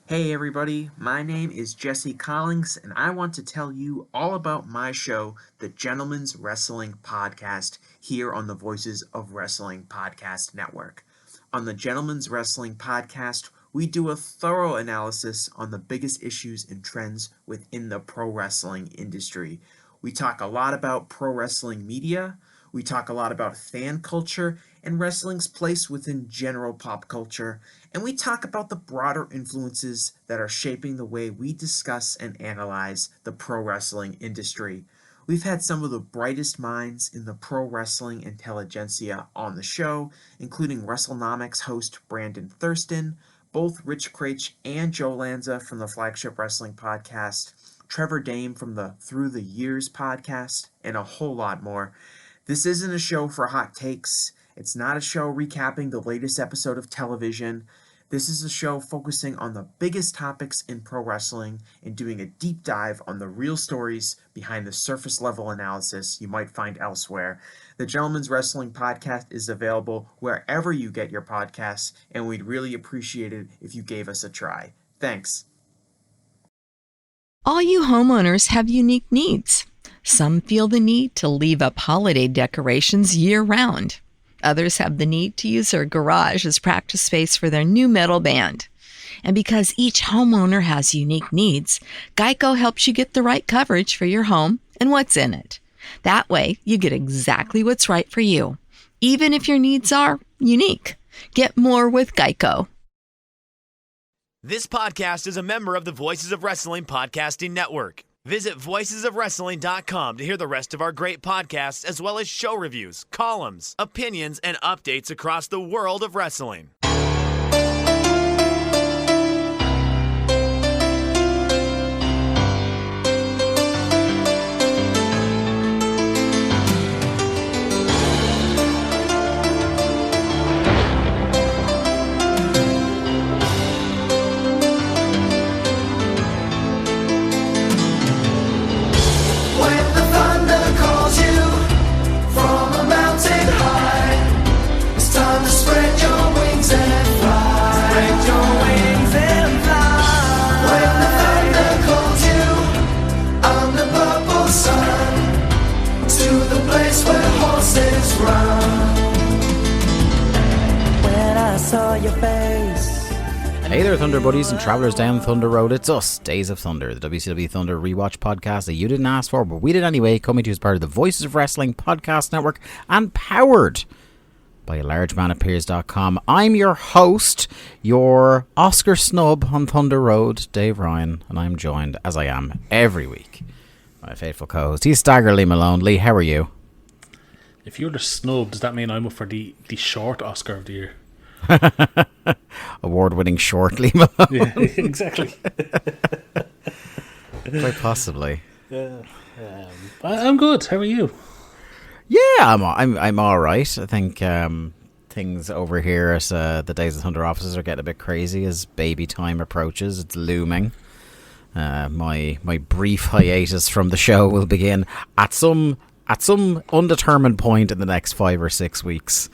Hey everybody, my name is Jesse Collins, and I want to tell you all about my show, the Gentleman's Wrestling Podcast, here on the Voices of Wrestling Podcast Network. On the Gentleman's Wrestling Podcast, we do a thorough analysis on the biggest issues and trends within the pro wrestling industry. We talk a lot about pro wrestling media, we talk a lot about fan culture and wrestling's place within general pop culture, and we talk about the broader influences that are shaping the way we discuss and analyze the pro wrestling industry. We've had some of the brightest minds in the pro wrestling intelligentsia on the show, including WrestleNomics host Brandon Thurston, both Rich Craich and Joe Lanza from the Flagship Wrestling Podcast, Trevor Dame from the Through the Years podcast, and a whole lot more. This isn't a show for hot takes. It's not a show recapping the latest episode of television. This is a show focusing on the biggest topics in pro wrestling and doing a deep dive on the real stories behind the surface level analysis you might find elsewhere. The Gentleman's Wrestling Podcast is available wherever you get your podcasts, and we'd really appreciate it if you gave us a try. Thanks. All you homeowners have unique needs. Some feel the need to leave up holiday decorations year-round. Others have the need to use their garage as practice space for their new metal band. And because each homeowner has unique needs, Geico helps you get the right coverage for your home and what's in it. That way, you get exactly what's right for you, even if your needs are unique. Get more with Geico. This podcast is a member of the Voices of Wrestling Podcasting Network. Visit voicesofwrestling.com to hear the rest of our great podcasts, as well as show reviews, columns, opinions, and updates across the world of wrestling. Hey there, Thunder Buddies and Travellers down Thunder Road. It's us, Days of Thunder, the WCW Thunder rewatch podcast that you didn't ask for, but we did anyway, coming to you as part of the Voices of Wrestling Podcast Network and powered by largemanappears.com. I'm your host, your Oscar snub on Thunder Road, Dave Ryan, and I'm joined, as I am every week, by my faithful co-host. He's Stagger Lee Malone. Lee, how are you? If you're the snub, does that mean I'm up for the short Oscar of the year? Award-winning short Lee Malone. Yeah, exactly. Quite possibly. I'm good. How are you? Yeah, I'm all right. I think things over here at the Days of Thunder offices are getting a bit crazy as baby time approaches. It's looming. My brief hiatus from the show will begin at some undetermined point in the next 5 or 6 weeks.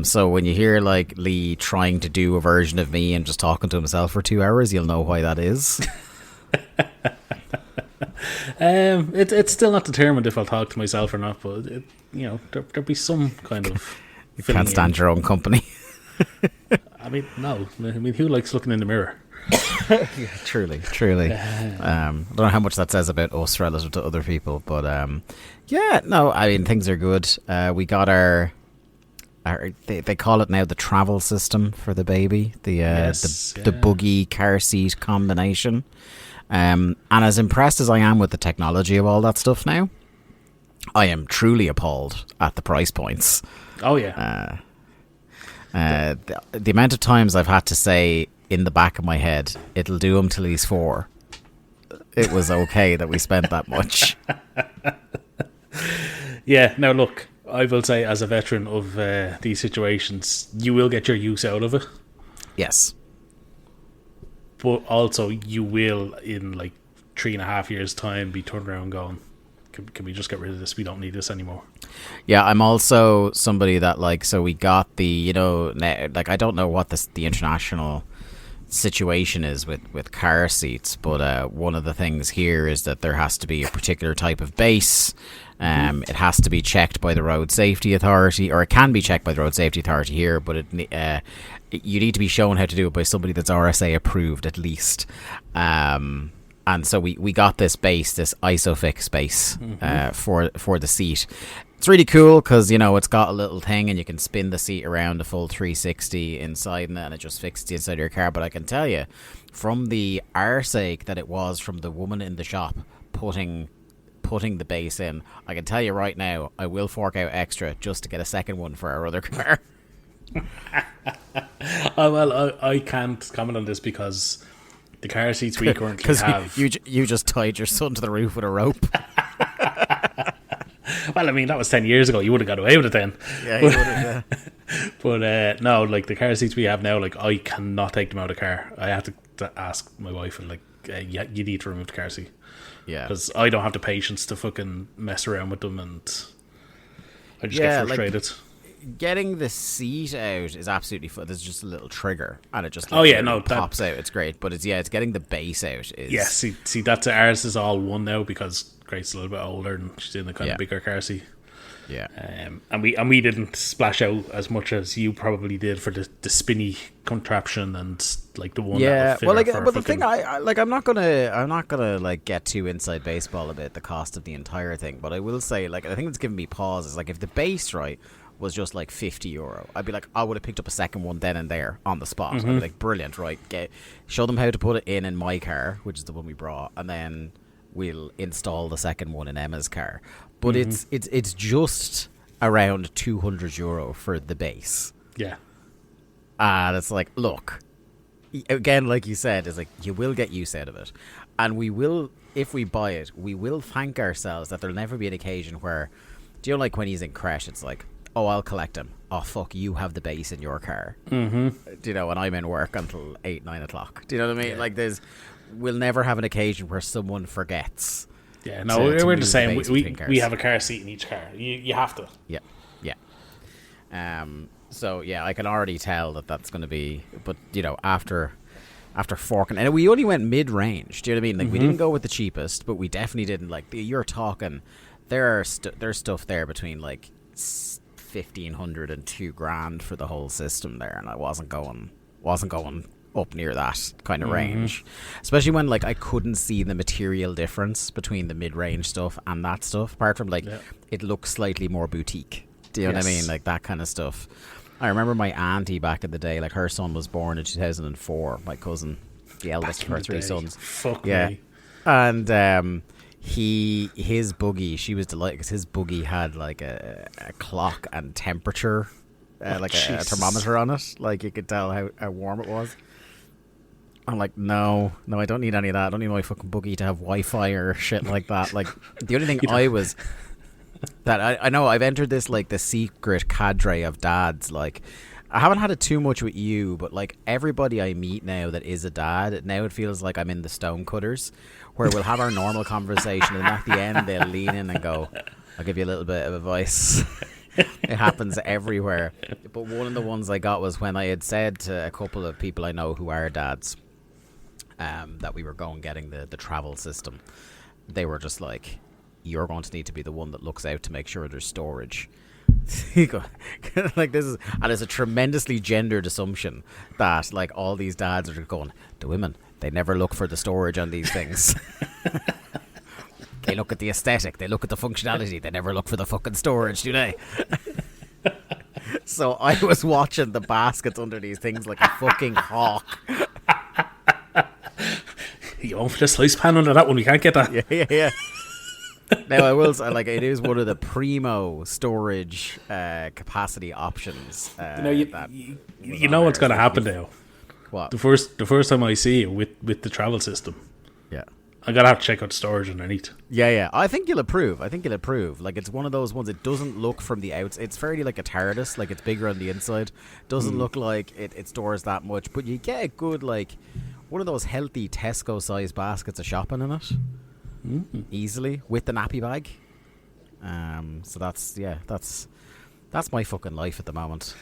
So when you hear like Lee trying to do a version of me and just talking to himself for 2 hours, you'll know why that is. It's still not determined if I'll talk to myself or not, but there'll be some kind of. You can't stand your own company. I mean, no. I mean, who likes looking in the mirror? Yeah, truly. I don't know how much that says about us relative to other people, but I mean, things are good. We got our they call it now the travel system for the baby, the buggy car seat combination. And as impressed as I am with the technology of all that stuff now, I am truly appalled at the price points. Oh yeah. The amount of times I've had to say in the back of my head, it'll do him till he's 4. It was okay that we spent that much. Yeah, now look, I will say as a veteran of these situations, you will get your use out of it. Yes. But also you will, in like 3.5 years' time, be turned around going, can we just get rid of this? We don't need this anymore. Yeah, I'm also somebody that, like, so we got the, I don't know what the international situation is with car seats, but one of the things here is that there has to be a particular type of base. It has to be checked by the road safety authority, or it can be checked by the road safety authority here, but you need to be shown how to do it by somebody that's RSA approved at least. And so we got this base, this Isofix base, for the seat. It's really cool because, you know, it's got a little thing and you can spin the seat around a full 360 inside and it just fixes the inside of your car. But I can tell you, from the arsake that it was from the woman in the shop putting the base in, I can tell you right now, I will fork out extra just to get a second one for our other car. I can't comment on this because the car seats we currently have... You just tied your son to the roof with a rope. Well, I mean, that was 10 years ago. You would have got away with it then. Yeah, you would have, yeah. But no, like, the car seats we have now, like, I cannot take them out of the car. I have to ask my wife, and, like, you need to remove the car seat. Yeah. Because I don't have the patience to fucking mess around with them, and I just get frustrated. Like, getting the seat out is absolutely fun. There's just a little trigger, and it just pops out. It's great. But it's getting the base out. Yeah, see, that's ours is all one now because Grace's a little bit older and she's in the kind of bigger car seat. Yeah. And we didn't splash out as much as you probably did for the spinny contraption and like the one. Yeah. Well, like, but the thing I'm not gonna like get too inside baseball about the cost of the entire thing, but I will say, like, the thing that's given me pause is, like, if the base was just like €50, I'd be like, I would have picked up a second one then and there on the spot. I'd be like, brilliant, right? Show them how to put it in my car, which is the one we brought, and then we'll install the second one in Emma's car. But it's just around €200 for the base. Yeah. And it's like, look, again, like you said, it's like, you will get use out of it. And we will, if we buy it, we will thank ourselves that there'll never be an occasion where, do you know, like when he's in crash, it's like, oh, I'll collect him. Oh, fuck, you have the base in your car. Do you know, and I'm in work until 8, 9 o'clock. Do you know what I mean? Yeah. Like, we'll never have an occasion where someone forgets. Yeah, no, we're the same. We have a car seat in each car. You have to. Yeah. So, yeah, I can already tell that's going to be... But, you know, after forking... And we only went mid-range. Do you know what I mean? Like, we didn't go with the cheapest, but we definitely didn't. Like, you're talking... There's stuff there between, like, 1,500 and $2,000 for the whole system there, and I wasn't going up near that kind of range, especially when, like, I couldn't see the material difference between the mid-range stuff and that stuff, apart from, like, it looks slightly more boutique. Do you know what I mean? Like, that kind of stuff. I remember my auntie back in the day, like, her son was born in 2004, my cousin, the eldest of her 3 sons. Fuck me. And his buggy, she was delighted because his buggy had like a clock and temperature, like a thermometer on it. Like, you could tell how warm it was. I'm like, no, I don't need any of that. I don't need my fucking buggy to have Wi-Fi or shit like that. Like, the only thing I know I've entered this, like, the secret cadre of dads. Like, I haven't had it too much with you, but, like, everybody I meet now that is a dad, now it feels like I'm in the Stonecutters, where we'll have our normal conversation and at the end they'll lean in and go, I'll give you a little bit of advice. It happens everywhere. But one of the ones I got was when I had said to a couple of people I know who are dads that we were getting the travel system. They were just like, you're going to need to be the one that looks out to make sure there's storage. Like, this is, and it's a tremendously gendered assumption that, like, all these dads are going, the women, they never look for the storage on these things. They look at the aesthetic, they look at the functionality, they never look for the fucking storage, do they? So I was watching the baskets under these things like a fucking hawk. You won't put a slice pan under that one, we can't get that. Yeah. Now, I will say, like, it is one of the primo storage capacity options. You know what's going to happen now. What? The first time I see it with the travel system. Yeah. I'm going to have to check out the storage underneath. Yeah. I think you'll approve. Like, it's one of those ones, it doesn't look from the outside. It's fairly like a TARDIS. Like, it's bigger on the inside. Doesn't look like it stores that much. But you get a good, like, one of those healthy Tesco-sized baskets of shopping in it. Easily with the nappy bag. So that's my fucking life at the moment.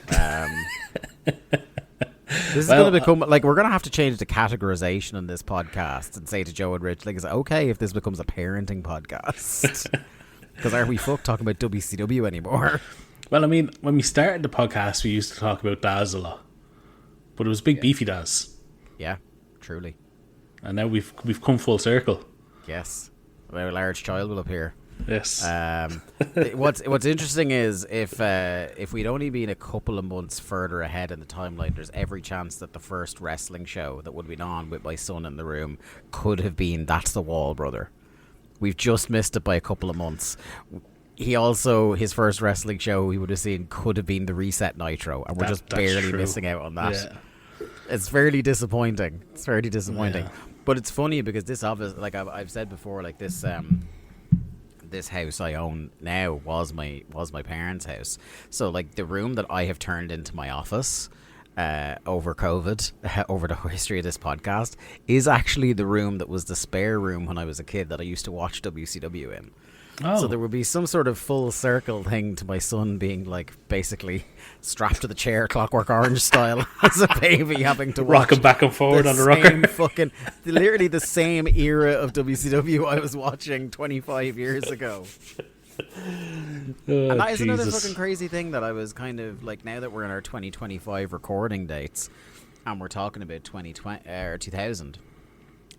This is going to become like we're going to have to change the categorization on this podcast and say to Joe and Rich, like, is it okay if this becomes a parenting podcast? Because are we talking about WCW anymore? Well, I mean, when we started the podcast, we used to talk about Daz a lot, but it was big beefy Daz. Yeah, truly. And now we've come full circle. Yes, a large child will appear. Yes. What's interesting is if we'd only been a couple of months further ahead in the timeline, there's every chance that the first wrestling show that would have been on with my son in the room could have been That's the Wall, Brother. We've just missed it by a couple of months. He also, his first wrestling show we would have seen could have been the Reset Nitro, and we're just barely missing out on that. Yeah. It's fairly disappointing. Yeah. But it's funny because this obviously, like I've said before, like this this house I own now was my parents' house. So like the room that I have turned into my office over COVID, over the history of this podcast, is actually the room that was the spare room when I was a kid that I used to watch WCW in. Oh. So there would be some sort of full circle thing to my son being like basically strapped to the chair, Clockwork Orange style, as a baby, having to rock him back and forward on the rocker. Literally the same era of WCW I was watching 25 years ago. And that is another fucking crazy thing that I was kind of like, now that we're in our 2025 recording dates and we're talking about 2020 or 2000,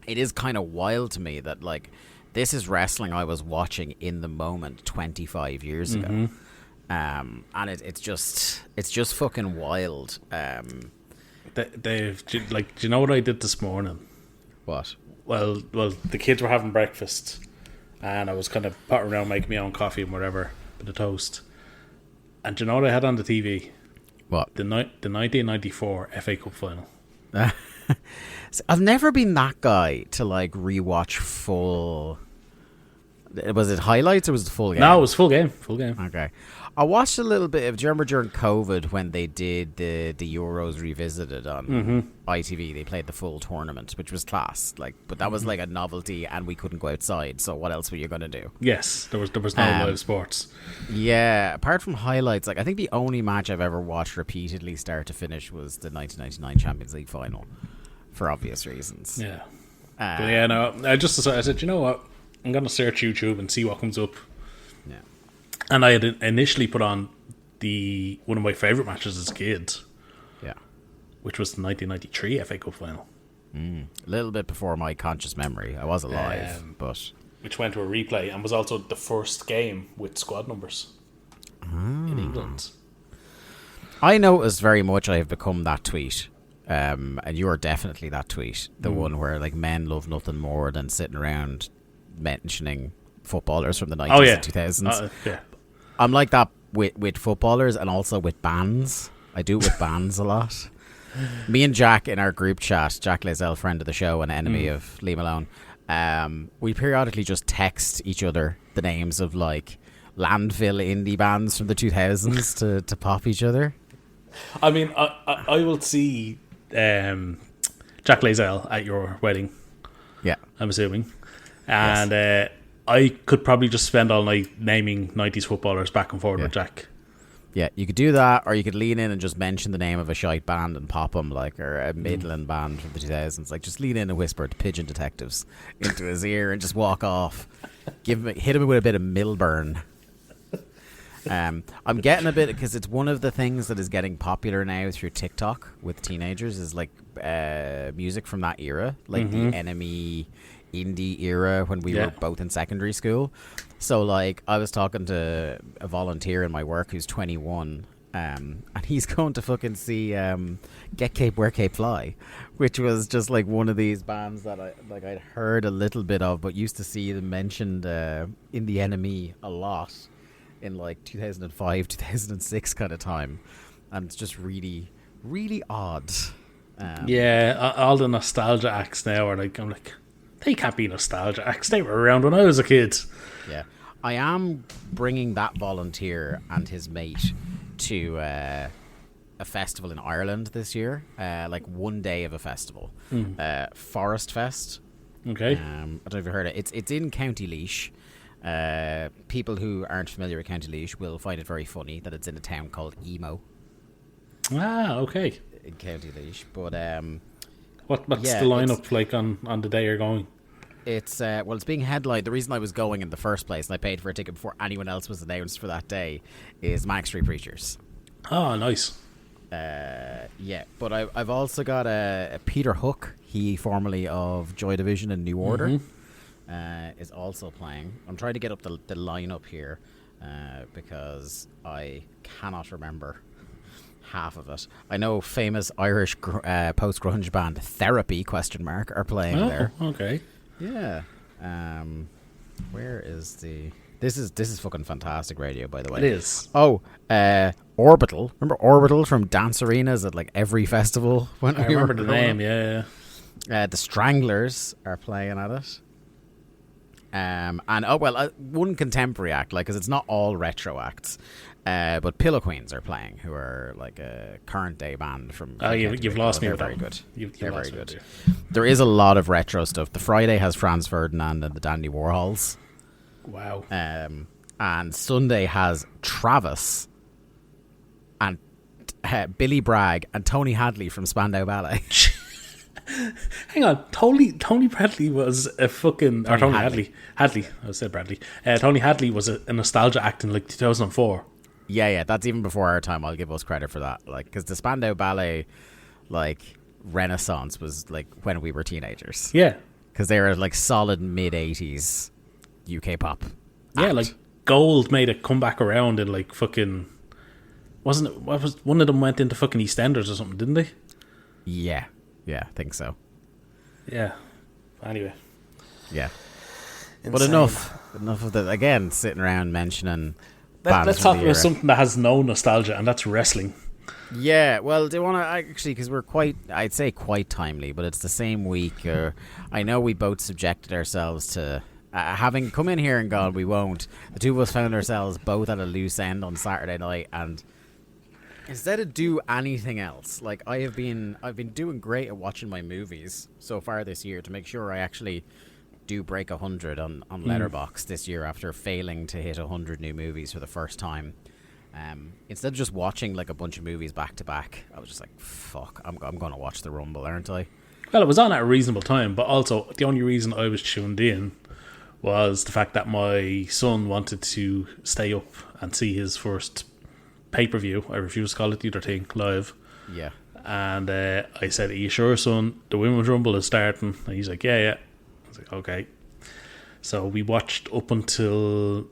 it is kind of wild to me that like this is wrestling I was watching in the moment 25 years ago. And it's just fucking wild. Dave, do you know what I did this morning? What? Well, the kids were having breakfast, and I was kind of potting around making my own coffee and whatever, with a toast. And do you know what I had on the TV? What? The 1994 FA Cup final. I've never been that guy to like rewatch full. Was it highlights or was it full game? No, it was full game. Okay. I watched a little bit of, do you remember during COVID when they did the Euros Revisited on ITV? They played the full tournament, which was class. Like, but that was like a novelty, and we couldn't go outside. So what else were you going to do? Yes, there was no live sports. Yeah, apart from highlights, like I think the only match I've ever watched repeatedly start to finish was the 1999 Champions League final, for obvious reasons. Yeah. But yeah, no, I said, you know what? I'm going to search YouTube and see what comes up. Yeah. And I had initially put on one of my favourite matches as a kid. Yeah. Which was the 1993 FA Cup final. A little bit before my conscious memory. I was alive, but... Which went to a replay and was also the first game with squad numbers in England. I noticed very much I have become that tweet. And you are definitely that tweet. The one where like men love nothing more than sitting around mentioning footballers from the 90s and 2000s. Yeah. I'm like that with footballers and also with bands. I do it with bands a lot. Me and Jack in our group chat, Jack Lazell, friend of the show and enemy of Leave Malone, we periodically just text each other the names of like landfill indie bands from the 2000s to pop each other. I mean, I will see Jack Lazell at your wedding. Yeah. I'm assuming. And I could probably just spend all night naming 90s footballers back and forward with Jack. Yeah, you could do that, or you could lean in and just mention the name of a shite band and pop them, like, or a Midland band from the 2000s. Like, just lean in and whisper to Pigeon Detectives into his ear and just walk off. Hit him with a bit of Milburn. I'm getting a bit, because it's one of the things that is getting popular now through TikTok with teenagers is like music from that era, like the Enemy indie era when we were both in secondary school. So like I was talking to a volunteer in my work who's 21 and he's going to fucking see Get Cape Where Cape Fly, which was just like one of these bands that I'd heard a little bit of but used to see them mentioned in the Enemy a lot in like 2005 2006 kind of time, and it's just really really odd. All the nostalgia acts now are like, I'm like, they can't be nostalgia acts. They were around when I was a kid. Yeah. I am bringing that volunteer and his mate to a festival in Ireland this year. Like one day of a festival. Forest Fest. Okay. I don't know if you've heard it. It's in County Laois. People who aren't familiar with County Laois will find it very funny that it's in a town called Emo. Ah, okay. in County Laois. But what's the lineup like on the day you're going? It's it's being headlined. The reason I was going in the first place, and I paid for a ticket before anyone else was announced for that day, is Manic Street Preachers. Oh, nice. But I've also got a Peter Hook. He formerly of Joy Division and New Order, is also playing. I'm trying to get up the lineup here because I cannot remember half of it. I know famous Irish post grunge band Therapy ? Are playing there. Okay. Yeah. Where is the? This is fucking fantastic radio, by the way. It is. Oh, Orbital. Remember Orbital from dance arenas at like every festival? I remember the name. Yeah. The Stranglers are playing at it. And one contemporary act, like, because it's not all retro acts. But Pillow Queens are playing, who are like a current day band from. Oh, you've lost me with very that. Good. They're very good. There is a lot of retro stuff. The Friday has Franz Ferdinand and the Dandy Warhols. Wow. And Sunday has Travis and Billy Bragg and Tony Hadley from Spandau Ballet. Hang on, Tony Bradley was a fucking... Or Tony Hadley. Hadley, I said Bradley. Tony Hadley was a nostalgia act in like 2004. Yeah, that's even before our time. I'll give us credit for that. Like, because the Spandau Ballet, like, renaissance was like when we were teenagers. Yeah. Because they were like solid mid-80s UK pop Yeah, act. like Gold made a comeback around in like fucking... Wasn't it... What was one of them went into fucking EastEnders or something, didn't they? Yeah, I think so. Yeah. Anyway. Yeah. Insane. But enough of that. Again, sitting around mentioning bands Let's from talk the about era. something that has no nostalgia, and that's wrestling. Yeah, well, do you want to actually, because we're I'd say quite timely, but it's the same week. I know we both subjected ourselves to having come in here and gone, we won't. The two of us found ourselves both at a loose end on Saturday night, and instead of do anything else, like I've been doing great at watching my movies so far this year to make sure I actually do break 100 on Letterboxd this year after failing to hit 100 new movies for the first time. Instead of just watching like a bunch of movies back to back, I was just like, fuck, I'm going to watch the Rumble, aren't I? Well, it was on at a reasonable time, but also the only reason I was tuned in was the fact that my son wanted to stay up and see his first pay-per-view. I refused to call it the other thing, live. Yeah. And I said, are you sure, son? The Women's Rumble is starting. And he's like, yeah. I was like, okay. So we watched up until,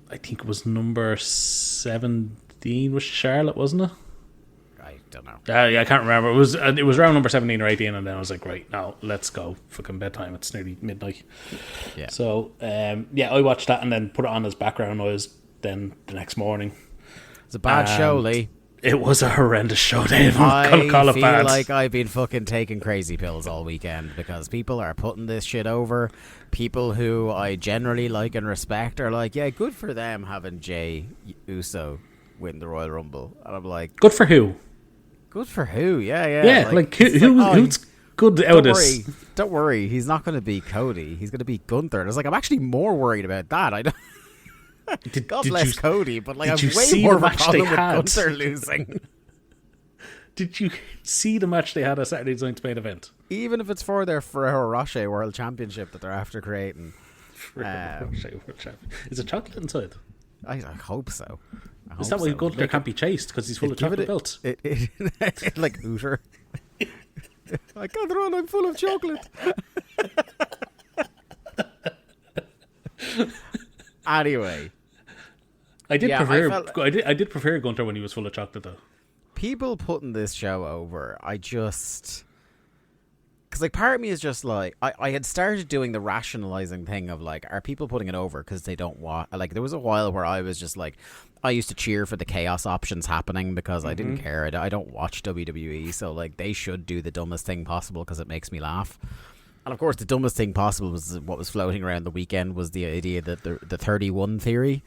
I think it was number 17 was Charlotte, wasn't it? I don't know. Yeah, I can't remember. It was around number 17 or 18, and then I was like, right, now let's go. Fucking bedtime. It's nearly midnight. Yeah. So, I watched that and then put it on as background noise then the next morning. It's a bad show, Lee. It was a horrendous show, Dave. I call it feel bad. like I've been fucking taking crazy pills all weekend because people are putting this shit over. People who I generally like and respect are like, yeah, good for them having Jey Uso win the Royal Rumble. And I'm like... Good for who? Good for who? Yeah. Yeah, who's good out of this? Don't worry. He's not going to be Cody. He's going to be Gunther. And I was like, I'm actually more worried about that. I don't... God bless Cody, but like I'm way more of a problem with Gunther losing. Did you see the match they had at Saturday Night's main event? Even if it's for their Ferrero Rocher World Championship that they're after creating. Is it chocolate inside? I hope so. Is that why Gunther can't be chased? Because he's full of chocolate belts? Like Hooter. I can't run, I'm full of chocolate. Anyway, I did prefer Gunther when he was full of chocolate, though. People putting this show over, because like part of me is just like I had started doing the rationalizing thing of like, are people putting it over because they don't watch? Like there was a while where I was just like, I used to cheer for the chaos options happening because I didn't care. I don't watch WWE, so like they should do the dumbest thing possible because it makes me laugh. And of course, the dumbest thing possible was what was floating around the weekend was the idea that the 31 theory,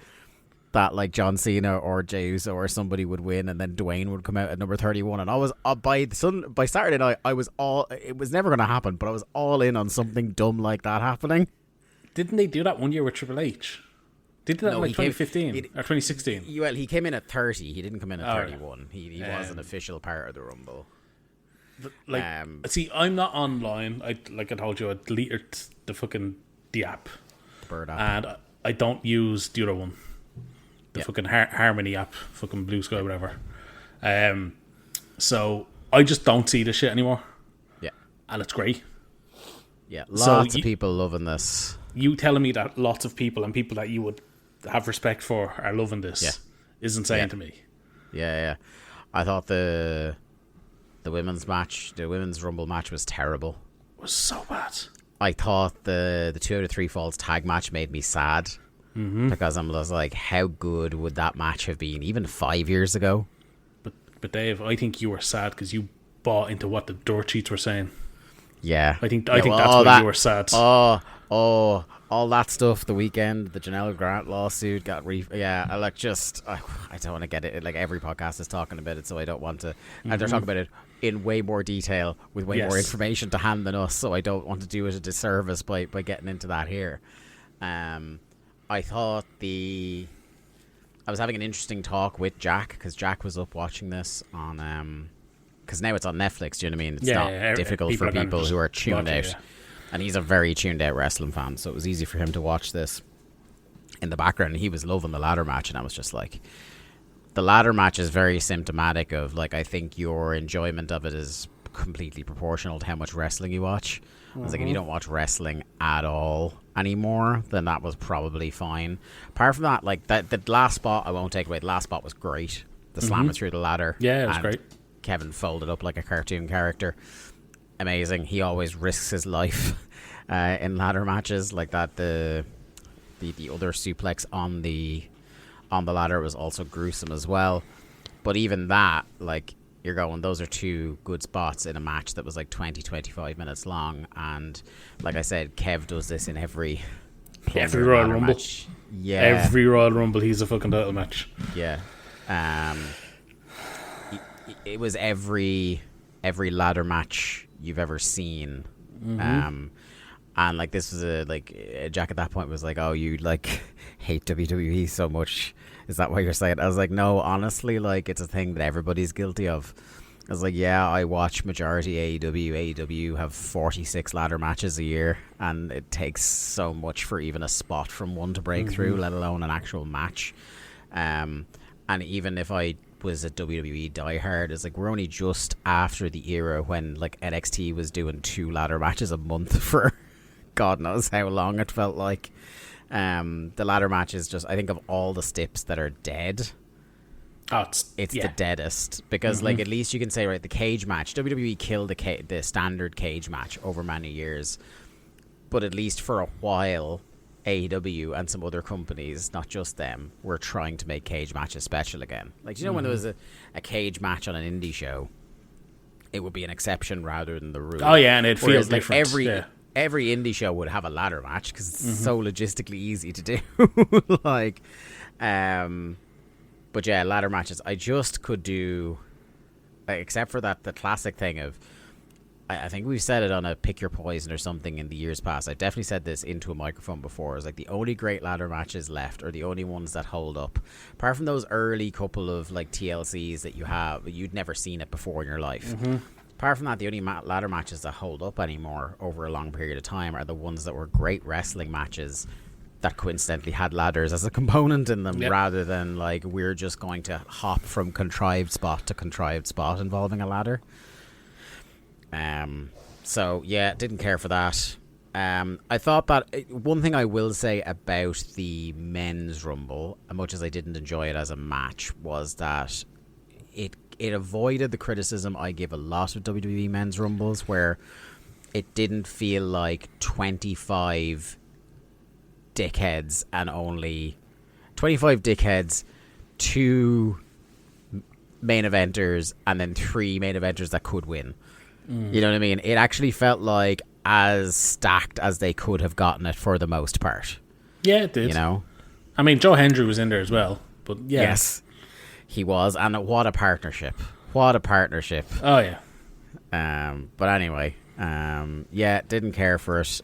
that like John Cena or Jey Uso or somebody would win and then Dwayne would come out at number 31. And I was by Saturday night, it was never going to happen, but I was all in on something dumb like that happening. Didn't they do that one year with Triple H? Did that in like 2015 or 2016? Well, he came in at 30. He didn't come in at 31. Right. He was an official part of the Rumble. Like, see, I'm not online. I told you, I deleted the app. Bird app. And I don't use the other one. The fucking Harmony app. Fucking Blue Sky, whatever. So I just don't see this shit anymore. Yeah. And it's great. Yeah. Lots of people loving this. You telling me that lots of people and people that you would have respect for are loving this is insane to me. Yeah. I thought the women's Rumble match was terrible. It was so bad. I thought the 2 out of 3 falls tag match made me sad. Because I'm just like, how good would that match have been even 5 years ago? But Dave, I think you were sad because you bought into what the dirt sheets were saying. Yeah. I think that's why you were sad. All that stuff, the weekend, the Janelle Grant lawsuit got I don't want to get it. Like, every podcast is talking about it, so I don't want to. And they're talking about it in way more detail with way more information to hand than us, so I don't want to do it a disservice by getting into that here. I thought I was having an interesting talk with Jack, because Jack was up watching this on because now it's on Netflix. Do you know what I mean? It's not difficult for people who are tuned out. And he's a very tuned out wrestling fan, so it was easy for him to watch this in the background. And he was loving the ladder match, and I was just like, the ladder match is very symptomatic of, like, I think your enjoyment of it is completely proportional to how much wrestling you watch. I was like, if you don't watch wrestling at all anymore, then that was probably fine. Apart from that, like, the last spot, I won't take away, the last spot was great. The slammer through the ladder. Yeah, it was great. Kevin folded up like a cartoon character. Amazing. He always risks his life in ladder matches like that. The other suplex on the ladder was also gruesome as well. But even that, like, you're going, those are 2 good spots in a match that was like 20-25 minutes long. And like I said, Kev does this in every Royal Rumble match. Yeah, every Royal Rumble he's a fucking title match. Yeah. It was every ladder match you've ever seen. And like, this was Jack at that point was like, oh, you like hate WWE so much, is that what you're saying? I was like, no, honestly, like, it's a thing that everybody's guilty of. I was like, yeah, I watch majority AEW have 46 ladder matches a year, and it takes so much for even a spot from one to break through, let alone an actual match. And even if I was a WWE diehard, it's like, we're only just after the era when, like, NXT was doing 2 ladder matches a month for God knows how long it felt like. The ladder match is just, I think, of all the stips that are dead, it's the deadest, because like, at least you can say, right, the cage match, WWE killed the standard cage match over many years, but at least for a while AEW and some other companies, not just them, were trying to make cage matches special again. Like, you know, when there was a cage match on an indie show, it would be an exception rather than the rule. Oh yeah, and it feels like different. Every indie show would have a ladder match because it's so logistically easy to do. Like, but yeah, ladder matches, I just could do, except for that, the classic thing of, I think we've said it on a Pick Your Poison or something in the years past. I've definitely said this into a microphone before. It's like, the only great ladder matches left are the only ones that hold up. Apart from those early couple of like TLCs that you'd never seen it before in your life. Apart from that, the only ladder matches that hold up anymore over a long period of time are the ones that were great wrestling matches that coincidentally had ladders as a component in them, rather than like, we're just going to hop from contrived spot to contrived spot involving a ladder. So yeah, didn't care for that. I thought that one thing I will say about the men's Rumble, as much as I didn't enjoy it as a match, was that it avoided the criticism I give a lot of WWE men's Rumbles, where it didn't feel like 25 dickheads and only 25 dickheads, 2 main eventers, and then 3 main eventers that could win. You know what I mean? It actually felt like as stacked as they could have gotten it for the most part. Yeah, it did. You know? I mean, Joe Hendry was in there as well, but yeah. Yes, he was, and what a partnership. What a partnership. Oh, yeah. But anyway, yeah, didn't care for it.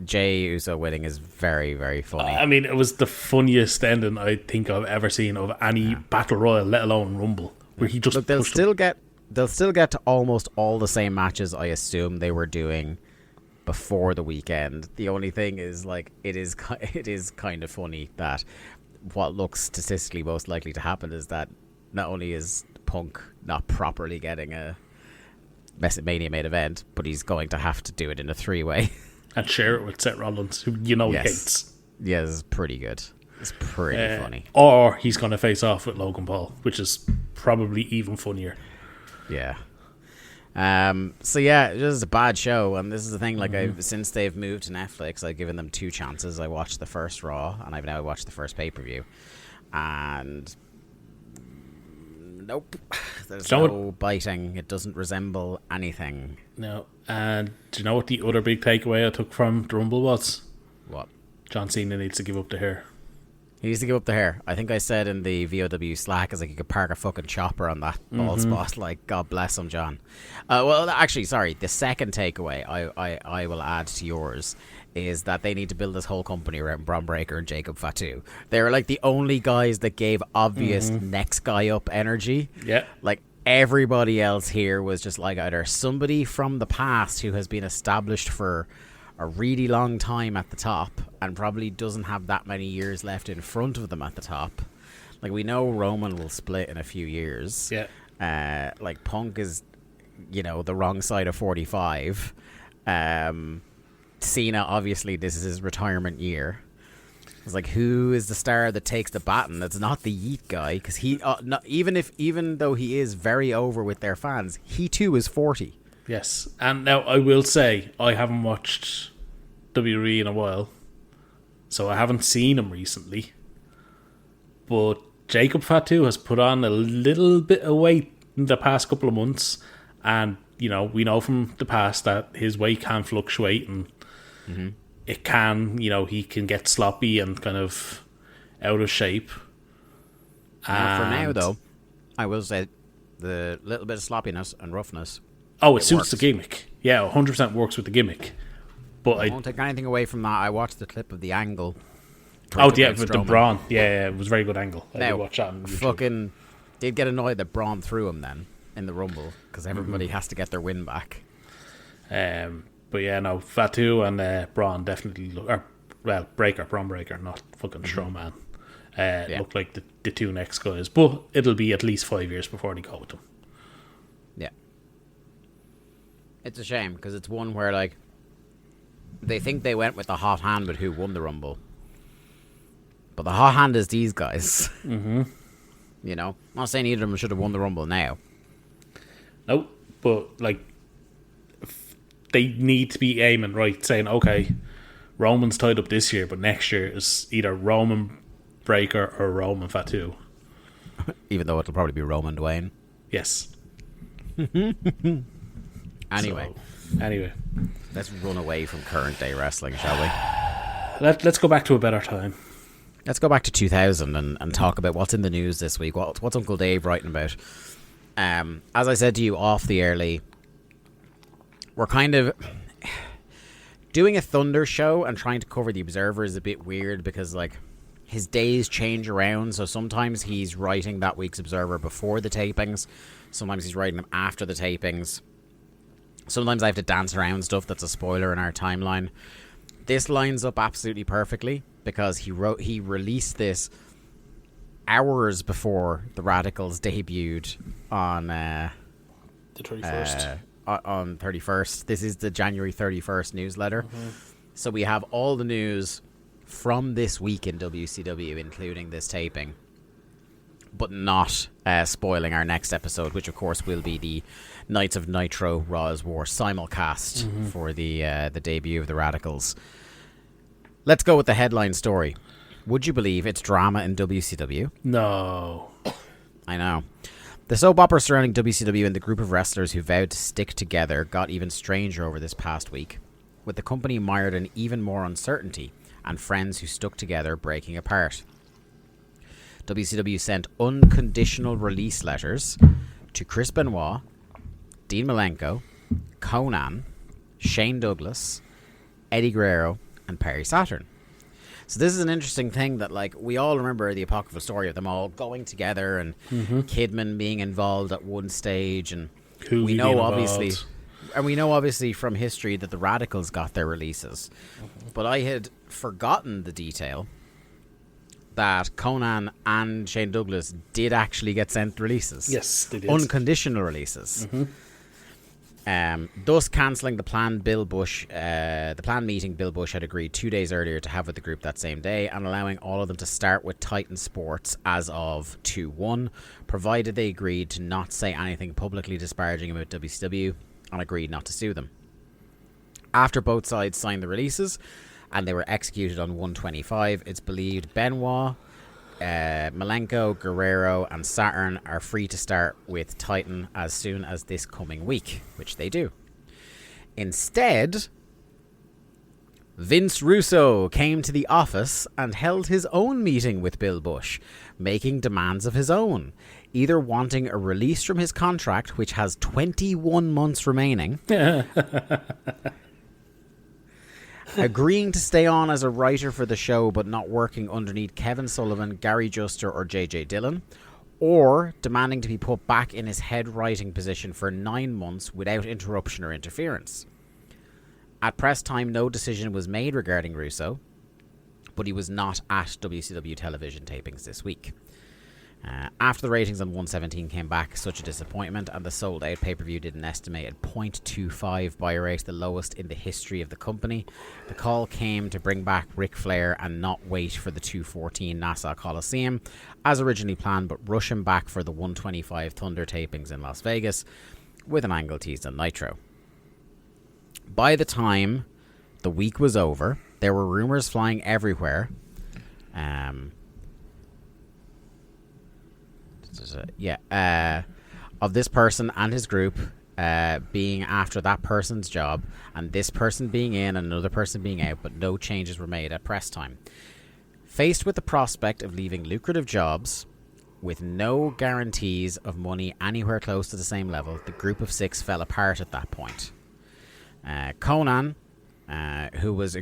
Jey Uso winning is very, very funny. I mean, it was the funniest ending I think I've ever seen of any battle royal, let alone Rumble, where he just look. They'll still get they'll still get to almost all the same matches I assume they were doing before the weekend. The only thing is, like, it is kind of funny that what looks statistically most likely to happen is that not only is Punk not properly getting a Mania main event, but he's going to have to do it in a 3-way. And share it with Seth Rollins, who he hates. Yeah, it's pretty good. It's pretty funny. Or he's going to face off with Logan Paul, which is probably even funnier. Yeah. So yeah, it was a bad show, and this is the thing. Like, since they've moved to Netflix, I've given them 2 chances. I watched the first Raw, and I've now watched the first pay-per-view, and nope, there's no biting. It doesn't resemble anything. No. And do you know what the other big takeaway I took from the Rumble was? What? John Cena needs to give up the hair. He needs to give up the hair. I think I said in the VOW Slack, is like, you could park a fucking chopper on that bald spot. Like, God bless him, John. Well, actually, sorry. The second takeaway I will add to yours is that they need to build this whole company around Bron Breakker and Jacob Fatu. They're like the only guys that gave obvious next guy up energy. Yeah. Like, everybody else here was just like either somebody from the past who has been established for a really long time at the top and probably doesn't have that many years left in front of them at the top. Like, we know Roman will split in a few years. Yeah. Like, Punk is, the wrong side of 45. Cena, obviously, this is his retirement year. It's like, who is the star that takes the baton? That's not the Yeet guy, because he, even though he is very over with their fans, he too is 40. Yes, and now I will say I haven't watched WWE in a while, so I haven't seen him recently. But Jacob Fatu has put on a little bit of weight in the past couple of months, and we know from the past that his weight can fluctuate, and it can, he can get sloppy and kind of out of shape. Now, for now, though, I will say the little bit of sloppiness and roughness. Oh, it suits works. The gimmick. Yeah, 100% works with the gimmick. But I won't take anything away from that. I watched the clip of the angle. Oh, yeah, with the Braun. Yeah, it was a very good angle. I did watch that on YouTube. Fucking did get annoyed that Braun threw him then in the Rumble, because everybody has to get their win back. But yeah, no, Fatu and Braun definitely Braun Breakker, not fucking Strowman. Look like the 2 next guys. But it'll be at least 5 years before they go with them. Yeah. It's a shame, because it's one where, like, they think they went with the hot hand with who won the Rumble. But the hot hand is these guys. I'm not saying either of them should have won the Rumble now. No, but, like, they need to be aiming right, saying, okay, Roman's tied up this year, but next year is either Roman Breakker or Roman Fatu. Even though it'll probably be Roman Dwayne. Yes. Anyway, let's run away from current day wrestling, shall we? Let's go back to a better time. Let's go back to 2000 and talk about what's in the news this week. What's Uncle Dave writing about? As I said to you off the early, we're kind of doing a Thunder show and trying to cover the Observer is a bit weird, because, like, his days change around. So sometimes he's writing that week's Observer before the tapings. Sometimes he's writing them after the tapings. Sometimes I have to dance around stuff that's a spoiler in our timeline. This lines up absolutely perfectly, because he released this hours before the Radicals debuted on the 31st. On 31st. This is the January 31st newsletter. So we have all the news from this week in WCW, including this taping, but not spoiling our next episode, which of course will be the Nights of Nitro Raw's War simulcast for the debut of the Radicals. Let's go with the headline story. Would you believe it's drama in WCW? No. I know. The soap opera surrounding WCW and the group of wrestlers who vowed to stick together got even stranger over this past week, with the company mired in even more uncertainty and friends who stuck together breaking apart. WCW sent unconditional release letters to Chris Benoit, Dean Malenko, Conan, Shane Douglas, Eddie Guerrero, and Perry Saturn. So this is an interesting thing that, like, we all remember the apocryphal story of them all going together and Kidman being involved at one stage, and we know obviously from history that the Radicals got their releases. But I had forgotten the detail that Conan and Shane Douglas did actually get sent releases. Yes, they did. Unconditional releases. Thus cancelling the planned meeting Bill Bush had agreed 2 days earlier to have with the group that same day, and allowing all of them to start with Titan Sports as of 2/1, provided they agreed to not say anything publicly disparaging about WCW and agreed not to sue them. After both sides signed the releases and they were executed on 1/25, it's believed Benoit, Malenko, Guerrero and Saturn are free to start with Titan as soon as this coming week, which they do. Instead, Vince Russo came to the office and held his own meeting with Bill Bush, making demands of his own, either wanting a release from his contract, which has 21 months remaining, agreeing to stay on as a writer for the show but not working underneath Kevin Sullivan, Gary Juster or JJ Dillon, or demanding to be put back in his head writing position for 9 months without interruption or interference. At press time, no decision was made regarding Russo, but he was not at WCW television tapings this week. After the ratings on 117 came back, such a disappointment, and the sold-out pay-per-view did an estimated 0.25 buy rate, the lowest in the history of the company. The call came to bring back Ric Flair and not wait for the 214 Nassau Coliseum, as originally planned, but rush him back for the 125 Thunder tapings in Las Vegas, with an angle teased on Nitro. By the time the week was over, there were rumours flying everywhere. Of this person and his group being after that person's job, and this person being in and another person being out, but no changes were made at press time. Faced with the prospect of leaving lucrative jobs with no guarantees of money anywhere close to the same level, the group of six fell apart at that point. Conan, who was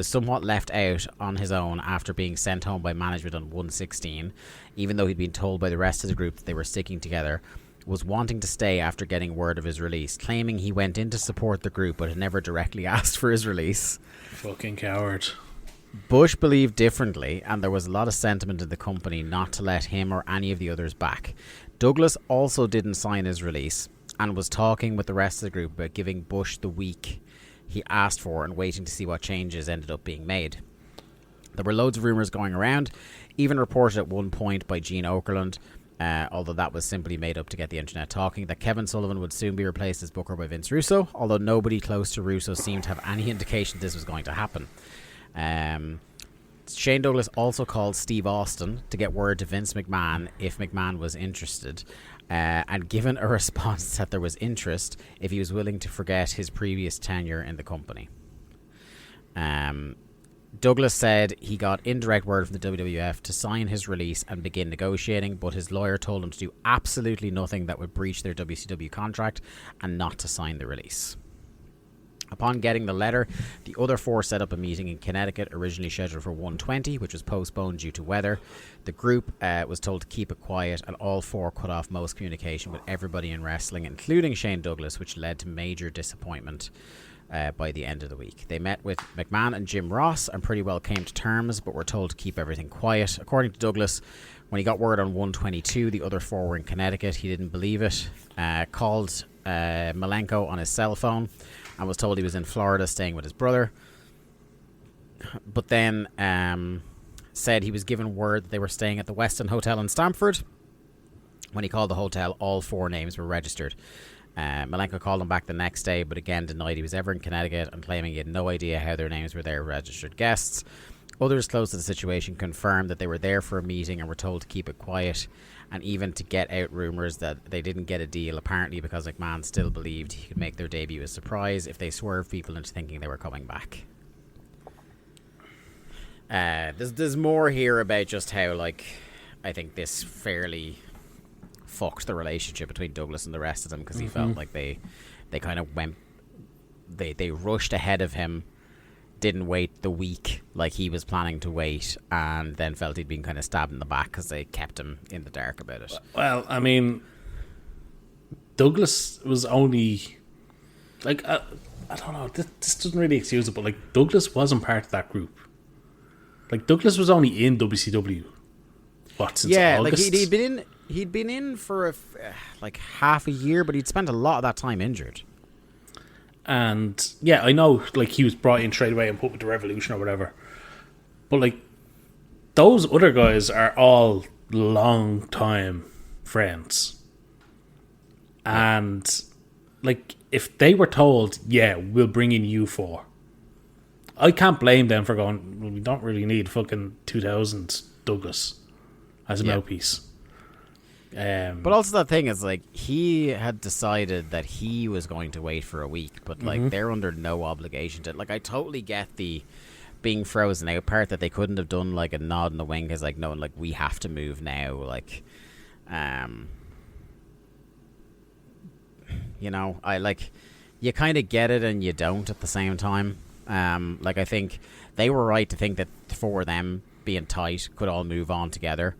somewhat left out on his own after being sent home by management on 116, even though he'd been told by the rest of the group that they were sticking together, was wanting to stay after getting word of his release, claiming he went in to support the group but had never directly asked for his release. Fucking coward. Bush believed differently, and there was a lot of sentiment in the company not to let him or any of the others back. Douglas also didn't sign his release and was talking with the rest of the group about giving Bush the week he asked for and waiting to see what changes ended up being made. There were loads of rumours going around, even reported at one point by Gene Okerlund, although that was simply made up to get the internet talking, that Kevin Sullivan would soon be replaced as booker by Vince Russo, although nobody close to Russo seemed to have any indication this was going to happen. Shane Douglas also called Steve Austin to get word to Vince McMahon if McMahon was interested, and given a response that there was interest if he was willing to forget his previous tenure in the company. Douglas said he got indirect word from the WWF to sign his release and begin negotiating, but his lawyer told him to do absolutely nothing that would breach their WCW contract and not to sign the release. Upon getting the letter, the other four set up a meeting in Connecticut, originally scheduled for 1:20, which was postponed due to weather. The group was told to keep it quiet, and all four cut off most communication with everybody in wrestling, including Shane Douglas, which led to major disappointment by the end of the week. They met with McMahon and Jim Ross and pretty well came to terms, but were told to keep everything quiet. According to Douglas, when he got word on 1:22 the other four were in Connecticut, he didn't believe it, called Malenko on his cell phone and was told he was in Florida staying with his brother, but then said he was given word that they were staying at the Westin Hotel in Stamford. When he called the hotel, all four names were registered. Malenko called him back the next day, but again denied he was ever in Connecticut and claiming he had no idea how their names were there registered guests. Others close to the situation confirmed that they were there for a meeting and were told to keep it quiet, and even to get out rumours that they didn't get a deal, apparently because McMahon still believed he could make their debut a surprise if they swerved people into thinking they were coming back. There's more here about just how, like, I think this fairly fucked the relationship between Douglas and the rest of them, because he felt like they kind of went, they rushed ahead of him didn't wait the week like he was planning to wait, and then felt he'd been kind of stabbed in the back because they kept him in the dark about it. Well, I mean, Douglas was only like I don't know. This doesn't really excuse it, but like Douglas wasn't part of that group. Like Douglas was only in WCW. What, since August? Like he'd been in for like half a year, but he'd spent a lot of that time injured. And yeah, I know, like he was brought in straight away and put with the Revolution or whatever. But like those other guys are all long time friends, and like if they were told, yeah, we'll bring in you four, I can't blame them for going, well, we don't really need fucking 2000 Douglas as a mouthpiece. But also the thing is, like, he had decided that he was going to wait for a week, but like they're under no obligation to. Like, I totally get the being frozen out part, that they couldn't have done like a nod in the wing because, like, no, like we have to move now. Like, you know, I like you kind of get it and you don't at the same time. Like, I think they were right to think that for them being tight could all move on together.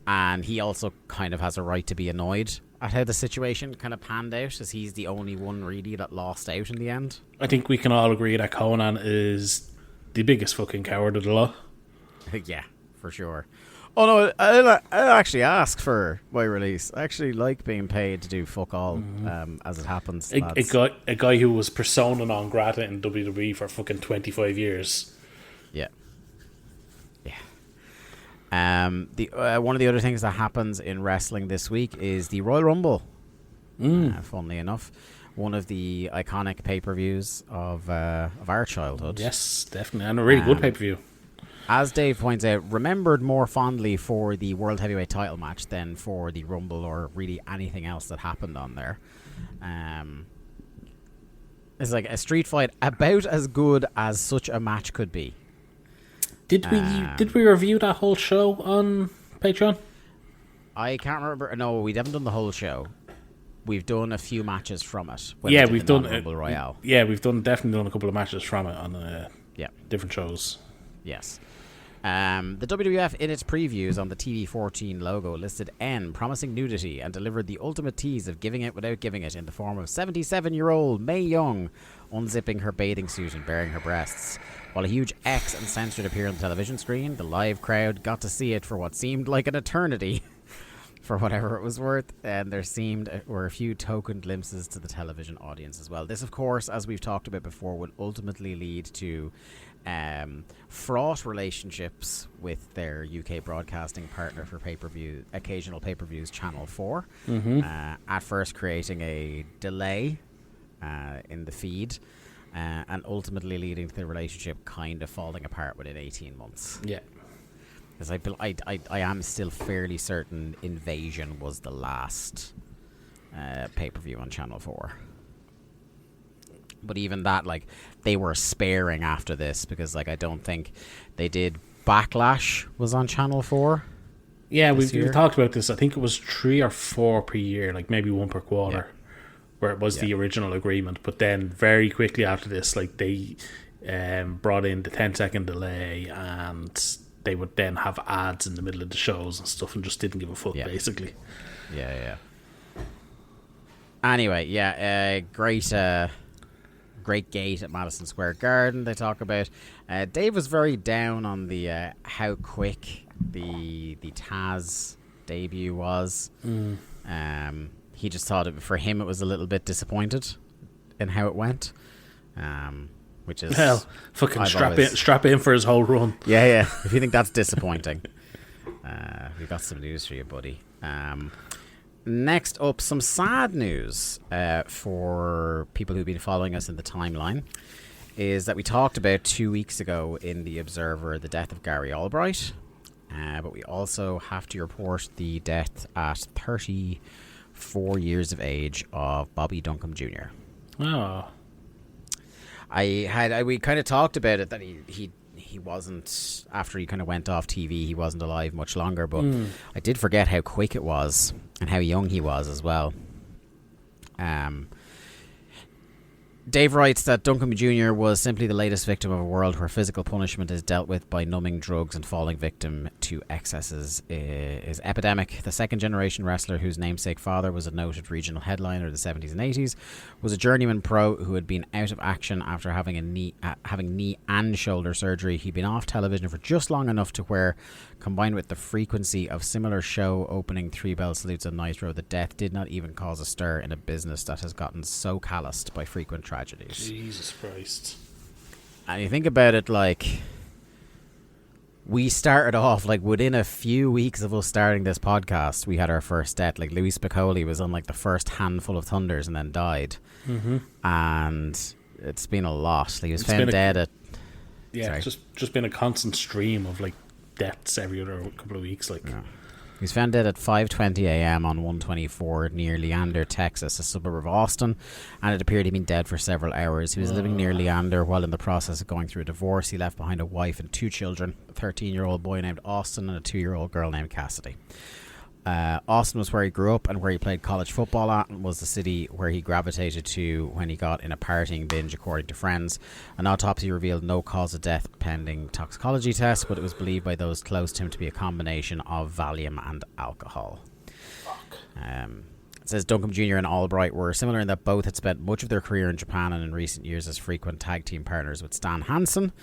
And he also kind of has a right to be annoyed at how the situation kind of panned out, as he's the only one really that lost out in the end. I think we can all agree that Conan is the biggest fucking coward of the lot. Yeah, for sure. Oh no, I actually ask for my release. I actually like being paid to do fuck all, as it happens. A guy who was persona non grata in WWE for fucking 25 years. Yeah. One of the other things that happens in wrestling this week is the Royal Rumble. Funnily enough, one of the iconic pay-per-views of our childhood. Yes, definitely, and a really good pay-per-view. As Dave points out, remembered more fondly for the World Heavyweight title match than for the Rumble or really anything else that happened on there. It's like a street fight about as good as such a match could be. Did we review that whole show on Patreon? I can't remember. No, we haven't done the whole show. We've done a few matches from it. Yeah, we've done Rumble Royale. Yeah, we've definitely done a couple of matches from it on different shows. Yes. The WWF in its previews on the TV14 logo listed N promising nudity and delivered the ultimate tease of giving it without giving it in the form of 77-year-old Mae Young unzipping her bathing suit and baring her breasts. While a huge X and censored appeared on the television screen, the live crowd got to see it for what seemed like an eternity, for whatever it was worth, and there were a few token glimpses to the television audience as well. This, of course, as we've talked about before, would ultimately lead to fraught relationships with their UK broadcasting partner for occasional pay-per-views, Channel 4. At first creating a delay in the feed, and ultimately leading to the relationship kind of falling apart within 18 months. Yeah. Because I am still fairly certain Invasion was the last pay-per-view on Channel 4. But even that, like, they were sparing after this, because, like, I don't think they did. Backlash was on Channel 4. Yeah, we've talked about this. I think it was 3 or 4 per year, like maybe 1 per quarter, where it was the original agreement. But then very quickly after this, like, they brought in the 10-second delay, and they would then have ads in the middle of the shows and stuff, and just didn't give a fuck, basically. Yeah. Anyway, great gate at Madison Square Garden they talk about. Dave was very down on the how quick the Taz debut was. He just thought for him it was a little bit disappointed in how it went, which is, well, fucking strap in for his whole run. Yeah. If you think that's disappointing, we got some news for you, buddy. Next up, some sad news for people who've been following us in the timeline is that we talked about 2 weeks ago in The Observer the death of Gary Albright, but we also have to report the death at 34 years of age of Bobby Duncombe Jr. Oh. We kind of talked about it, that he wasn't, after he kind of went off TV, he wasn't alive much longer, but I did forget how quick it was and how young he was as well. Dave writes that Duncan Jr. was simply the latest victim of a world where physical punishment is dealt with by numbing drugs, and falling victim to excesses is epidemic. The second-generation wrestler, whose namesake father was a noted regional headliner in the 70s and 80s, was a journeyman pro who had been out of action after having knee and shoulder surgery. He'd been off television for just long enough to where, combined with the frequency of similar show opening three-bell salutes on Nitro, the death did not even cause a stir in a business that has gotten so calloused by frequent tragedies. Jesus Christ. And you think about it, like, we started off, like, within a few weeks of us starting this podcast, we had our first death. Like, Louis Piccoli was on, like, the first handful of Thunders and then died. Mm-hmm. And it's been a lot. Like, he was found dead at... Yeah, it's just been a constant stream of, like, deaths every other couple of weeks. Like, yeah. He was found dead at 5:20 a.m. on 124 near Leander, Texas, a suburb of Austin, and it appeared he'd been dead for several hours. He was living near Leander while in the process of going through a divorce. He left behind a wife and 2 children, a 13-year-old boy named Austin and a 2-year-old girl named Cassidy. Austin was where he grew up and where he played college football at, and was the city where he gravitated to when he got in a partying binge, according to friends. An autopsy revealed no cause of death pending toxicology tests, but it was believed by those close to him to be a combination of Valium and alcohol. Fuck. It says Duncan Jr. and Albright were similar in that both had spent much of their career in Japan, and in recent years as frequent tag team partners with Stan Hansen.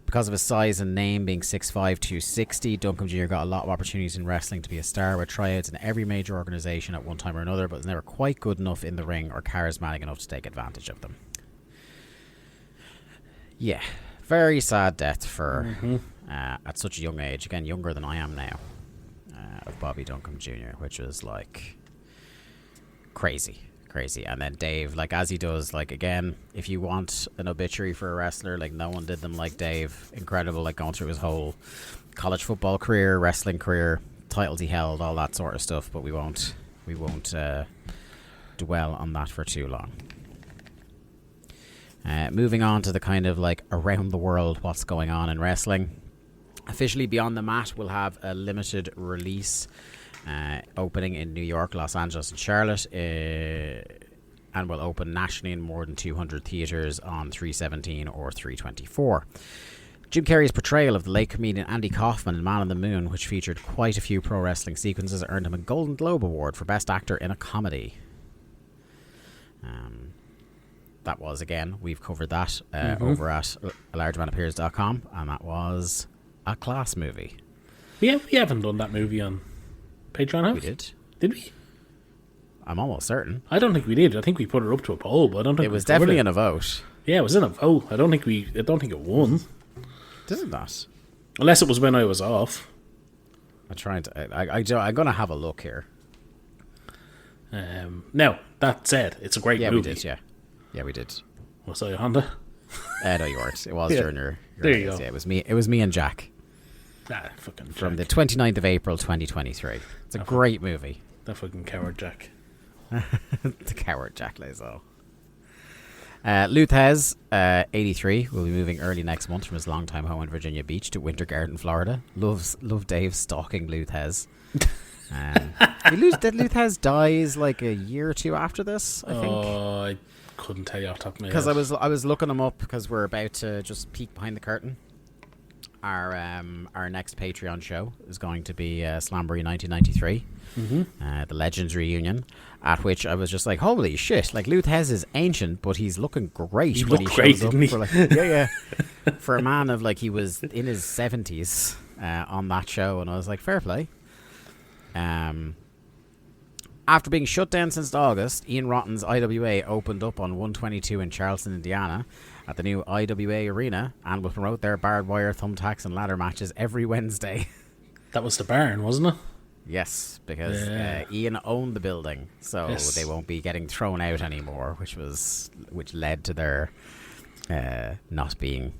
Because of his size and name being 6'5", 260, Duncan Jr. got a lot of opportunities in wrestling to be a star, with tryouts in every major organisation at one time or another, but was never quite good enough in the ring or charismatic enough to take advantage of them. Yeah, very sad death for at such a young age. Again, younger than I am now, of Bobby Duncan Jr., which was like... crazy. And then Dave, like, as he does, like, again, if you want an obituary for a wrestler, like, no one did them like Dave. Incredible, like, going through his whole college football career, wrestling career, titles he held, all that sort of stuff, but we won't dwell on that for too long. Moving on to the kind of, like, around the world, what's going on in wrestling. Officially, Beyond the Mat will have a limited release opening in New York, Los Angeles and Charlotte, and will open nationally in more than 200 theatres on 3/17 or 3/24. Jim Carrey's portrayal of the late comedian Andy Kaufman in Man on the Moon, which featured quite a few pro wrestling sequences, earned him a Golden Globe Award for Best Actor in a Comedy. That was, again, we've covered that over at alargemanappears.com, and that was a class movie. We haven't done that movie on Patreon, have we? Did. Did we? I'm almost certain. I don't think we did. I think we put it up to a poll, but I don't think it was definitely in a vote. Yeah, it was in a vote. I don't think it won. Didn't that? Unless it was when I was off. I'm gonna have a look here. Now, that said, it's a great movie. We did. Yeah, we did. Was I a Honda? No, you weren't. It was during your there you go. Yeah, it was me and Jack. Fucking from Jack. the 29th of April 2023. It's a great movie. That fucking coward Jack. The coward Jack Lazo. Luthez, 83, will be moving early next month from his longtime home in Virginia Beach to Winter Garden, Florida. Love Dave stalking Luthez. Did Luthez dies like a year or two after this, I think? Oh, I couldn't tell you off the top of my head. Because I was looking him up because we're about to just peek behind the curtain. Our next Patreon show is going to be Slamboree 1993, the Legends reunion, at which I was just like, holy shit, like Luthez is ancient, but he's looking great when he shows up. For, like, for a man of, like, he was in his 70s on that show, and I was like, fair play. After being shut down since August, Ian Rotten's IWA opened up on 122 in Charleston, Indiana, at the new IWA Arena, and will promote their barbed wire, thumbtacks and ladder matches every Wednesday. That was the barn, wasn't it? Yes, because Ian owned the building, so they won't be getting thrown out anymore, which led to their not being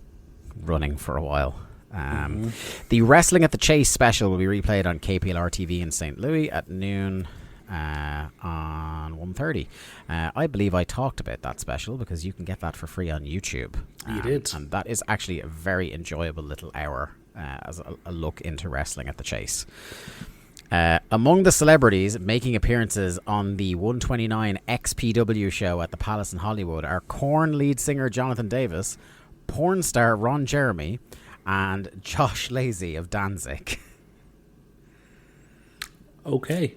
running for a while. The Wrestling at the Chase special will be replayed on KPLR TV in St. Louis at noon on 1:30. I believe I talked about that special because you can get that for free on YouTube. You did. And that is actually a very enjoyable little hour as a look into Wrestling at the Chase. Among the celebrities making appearances on the 129 XPW show at the Palace in Hollywood are Korn lead singer Jonathan Davis, porn star Ron Jeremy, and Josh Lazy of Danzig. Okay.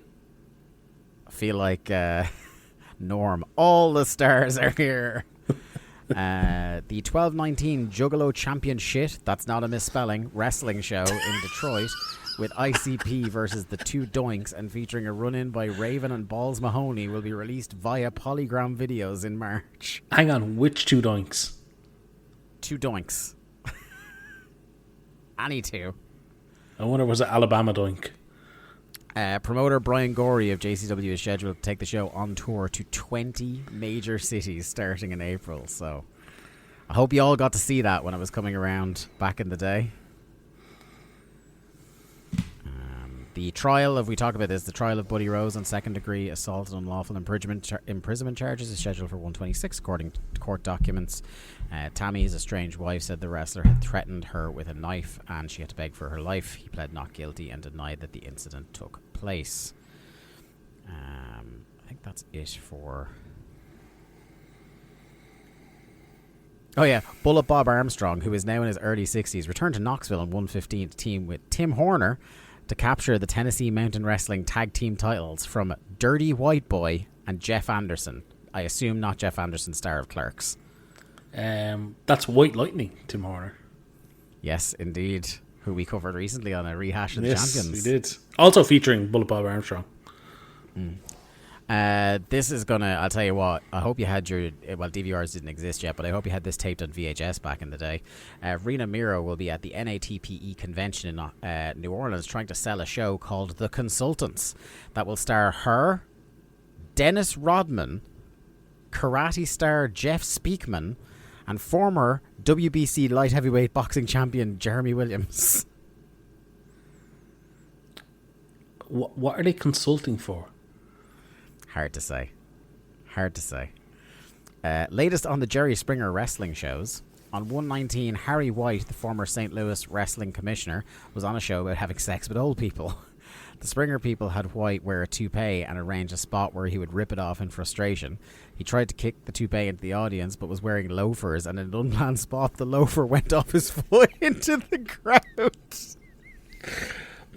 I feel like Norm. All the stars are here. The 1219 Juggalo Championship, that's not a misspelling, wrestling show in Detroit with ICP versus the Two Doinks and featuring a run-in by Raven and Balls Mahoney will be released via Polygram videos in March. Hang on, which Two Doinks? Two Doinks. Any two. I wonder, was it Alabama Doink? Promoter Brian Gorey of JCW is scheduled to take the show on tour to 20 major cities starting in April. So I hope you all got to see that when it was coming around back in the day. The trial of the trial of Buddy Rose on second-degree assault and unlawful imprisonment charges is scheduled for 126, according to court documents. Tammy, his estranged wife, said the wrestler had threatened her with a knife and she had to beg for her life. He pled not guilty and denied that the incident took place. I think that's it for... Oh yeah, Bullet Bob Armstrong, who is now in his early 60s, returned to Knoxville on 115 to team with Tim Horner to capture the Tennessee Mountain Wrestling Tag Team titles from Dirty White Boy and Jeff Anderson. I assume not Jeff Anderson, star of Clerks. That's White Lightning, Tim Horner. Yes, indeed. Who we covered recently on a rehash of the Champions. Yes, we did. Also featuring Bullet Bob Armstrong. This is gonna, I'll tell you what, I hope you had your, well, DVRs didn't exist yet, but I hope you had this taped on VHS back in the day. Rena Miro will be at the NATPE convention in New Orleans trying to sell a show called The Consultants that will star her, Dennis Rodman, karate star Jeff Speakman, and former WBC light heavyweight boxing champion Jeremy Williams. What are they consulting for? Hard to say. Latest on the Jerry Springer wrestling shows. On 119, Harry White, the former St. Louis wrestling commissioner, was on a show about having sex with old people. The Springer people had White wear a toupee and arrange a spot where he would rip it off in frustration. He tried to kick the toupee into the audience but was wearing loafers, and in an unplanned spot the loafer went off his foot into the crowd.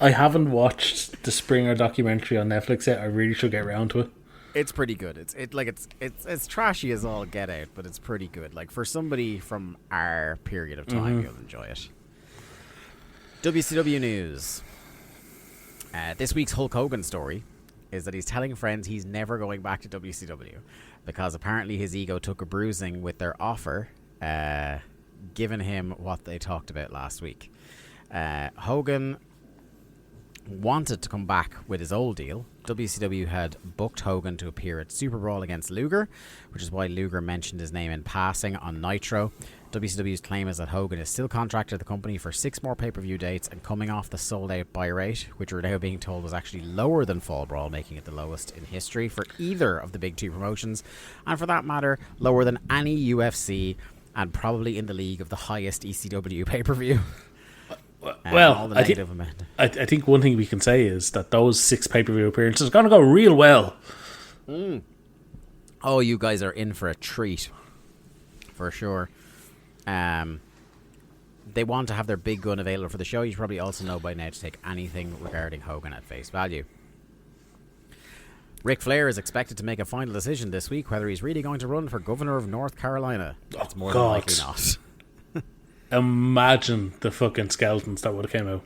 I haven't watched the Springer documentary on Netflix yet. I really should get around to it. It's pretty good. It's trashy as all get out, but it's pretty good. Like, for somebody from our period of time, you'll enjoy it. WCW news. This week's Hulk Hogan story is that he's telling friends he's never going back to WCW because apparently his ego took a bruising with their offer, given him what they talked about last week. Hogan wanted to come back with his old deal. WCW had booked Hogan to appear at Super Brawl against Luger, which is why Luger mentioned his name in passing on Nitro. WCW's claim is that Hogan is still contracted to the company for 6 more pay-per-view dates and coming off the sold-out buy rate, which we're now being told was actually lower than Fall Brawl, making it the lowest in history for either of the big two promotions, and for that matter, lower than any UFC, and probably in the league of the highest ECW pay-per-view. Well, I think one thing we can say is that those 6 pay-per-view appearances are going to go real well. Oh, you guys are in for a treat. For sure. They want to have their big gun available for the show. You should probably also know by now to take anything regarding Hogan at face value. Ric Flair is expected to make a final decision this week whether he's really going to run for governor of North Carolina. It's more than likely not. Imagine the fucking skeletons that would have came out.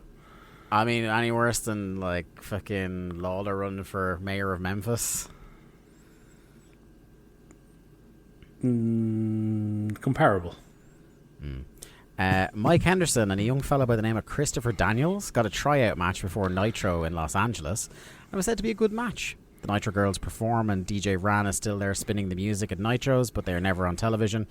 I mean, any worse than like fucking Lawler running for mayor of Memphis? Comparable. Mike Henderson and a young fellow by the name of Christopher Daniels got a tryout match before Nitro in Los Angeles, and it was said to be a good match. The Nitro girls perform and DJ Ran is still there spinning the music at Nitros, but they are never on television.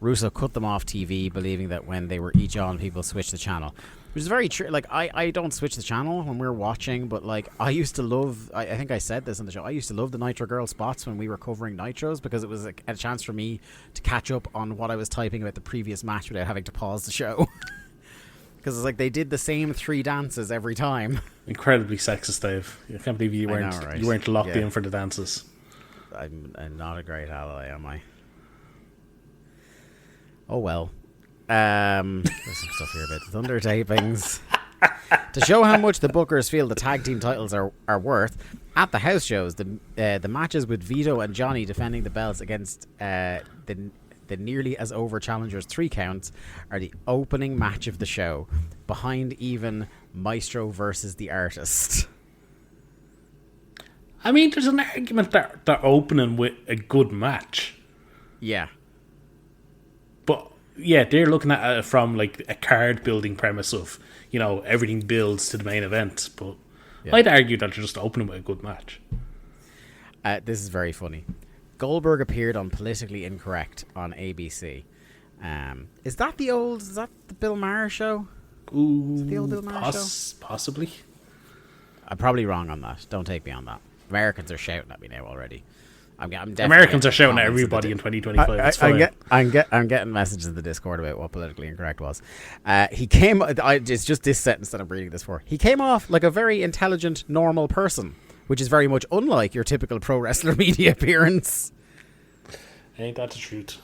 Russo cut them off TV, believing that when they were each on, people switched the channel. Which is very true. Like, I don't switch the channel when we're watching, but like, I used to love, I think I said this on the show, I used to love the Nitro girl spots when we were covering Nitros because it was a chance for me to catch up on what I was typing about the previous match without having to pause the show. Because it's like they did the same 3 dances every time. Incredibly sexist, Dave. I can't believe you weren't locked in for the dances. I'm not a great ally, am I? Oh well. There's some stuff here about Thunder tapings. To show how much the bookers feel the tag team titles are worth, at the house shows, the matches with Vito and Johnny defending the belts against the nearly as over challengers 3 counts are the opening match of the show, behind even Maestro versus the Artist. I mean, there's an argument that they're opening with a good match. Yeah. But, yeah, they're looking at it from, like, a card-building premise of, you know, everything builds to the main event. But I'd argue that they're just opening with a good match. This is very funny. Goldberg appeared on Politically Incorrect on ABC. Is that the Bill Maher show? Ooh, is it the old Bill Maher show? Possibly. I'm probably wrong on that. Don't take me on that. Americans are shouting at me now already. Americans are shouting at everybody in 2025. I'm getting messages in the Discord about what Politically Incorrect was. It's just this sentence that I'm reading this for. He came off like a very intelligent, normal person, which is very much unlike your typical pro wrestler media appearance. Ain't that the truth?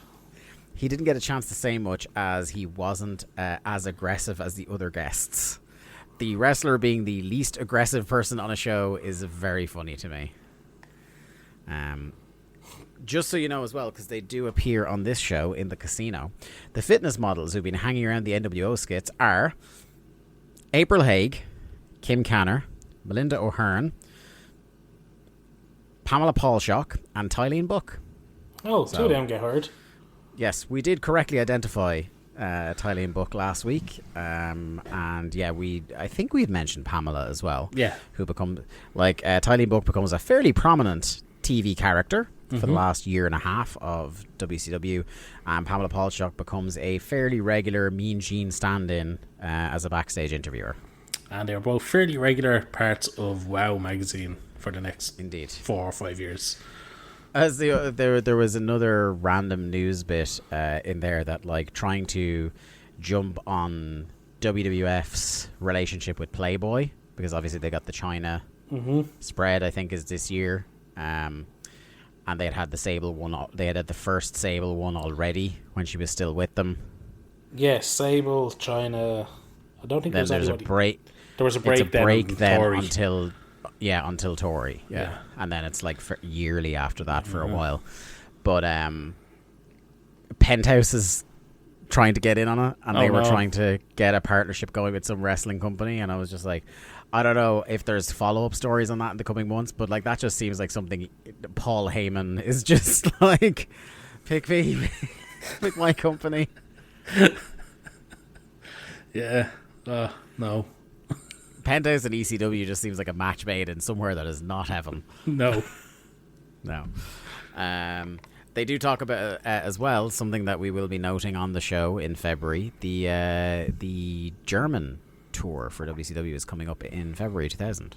He didn't get a chance to say much as he wasn't as aggressive as the other guests. The wrestler being the least aggressive person on a show is very funny to me. Just so you know as well, because they do appear on this show in the casino, the fitness models who've been hanging around the NWO skits are April Haig, Kim Canner, Melinda O'Hearn, Pamela Paulshock, and Tylene Book. Oh, two of them get heard. Yes, we did correctly identify Tylene Book last week, and yeah, I think we had mentioned Pamela as well. Yeah, who become Tylene Book becomes a fairly prominent TV character for the last year and a half of WCW, and Pamela Paulshock becomes a fairly regular Mean Gene stand-in as a backstage interviewer. And they're both fairly regular parts of WOW magazine for the next 4 or 5 years. As there was another random news bit in there that like trying to jump on WWF's relationship with Playboy, because obviously they got the China spread, I think is this year, and they had the Sable one. They had the first Sable one already when she was still with them. Yes, Sable, China. I don't think then there's a break. There was a break then Tori. until Tori. Yeah. And then it's like for yearly after that for a while. But Penthouse is trying to get in on it, and they were trying to get a partnership going with some wrestling company, and I was just like, I don't know if there's follow-up stories on that in the coming months, but like that just seems like something Paul Heyman is just like, pick me, pick my company. Yeah. No. Penthouse and ECW just seems like a match made in somewhere that is not heaven. No. They do talk about as well something that we will be noting on the show in February. The German tour for WCW is coming up in February 2000.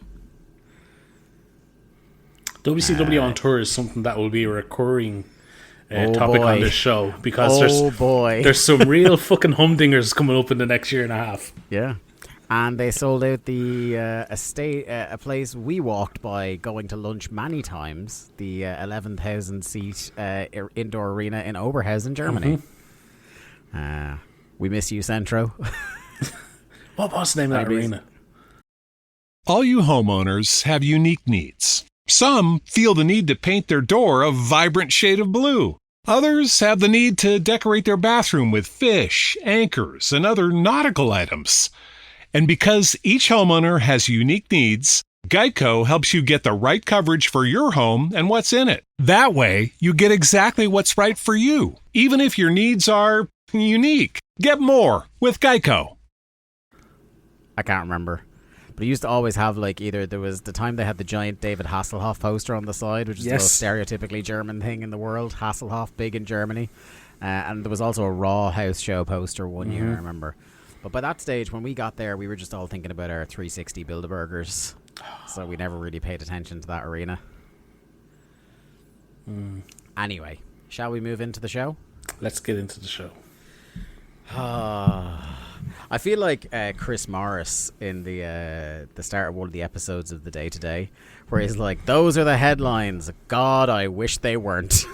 WCW on tour is something that will be a recurring topic on this show, because there's some real fucking humdingers coming up in the next year and a half. Yeah. And they sold out the a place we walked by going to lunch many times, the 11,000 seat indoor arena in Oberhausen, Germany. We miss you, Centro. What was the name of that arena? All you homeowners have unique needs. Some feel the need to paint their door a vibrant shade of blue. Others have the need to decorate their bathroom with fish, anchors, and other nautical items. And because each homeowner has unique needs, Geico helps you get the right coverage for your home and what's in it. That way, you get exactly what's right for you, even if your needs are unique. Get more with Geico. I can't remember. But it used to always have, like, either there was the time they had the giant David Hasselhoff poster on the side, which is the most stereotypically German thing in the world. Hasselhoff, big in Germany. And there was also a Raw house show poster one year, I remember. But by that stage, when we got there, we were just all thinking about our 360 Build-A-Burgers. So we never really paid attention to that arena. Anyway, shall we move into the show? Let's get into the show. I feel like Chris Morris in the start of one of the episodes of The Day Today, where he's like, "Those are the headlines. God, I wish they weren't."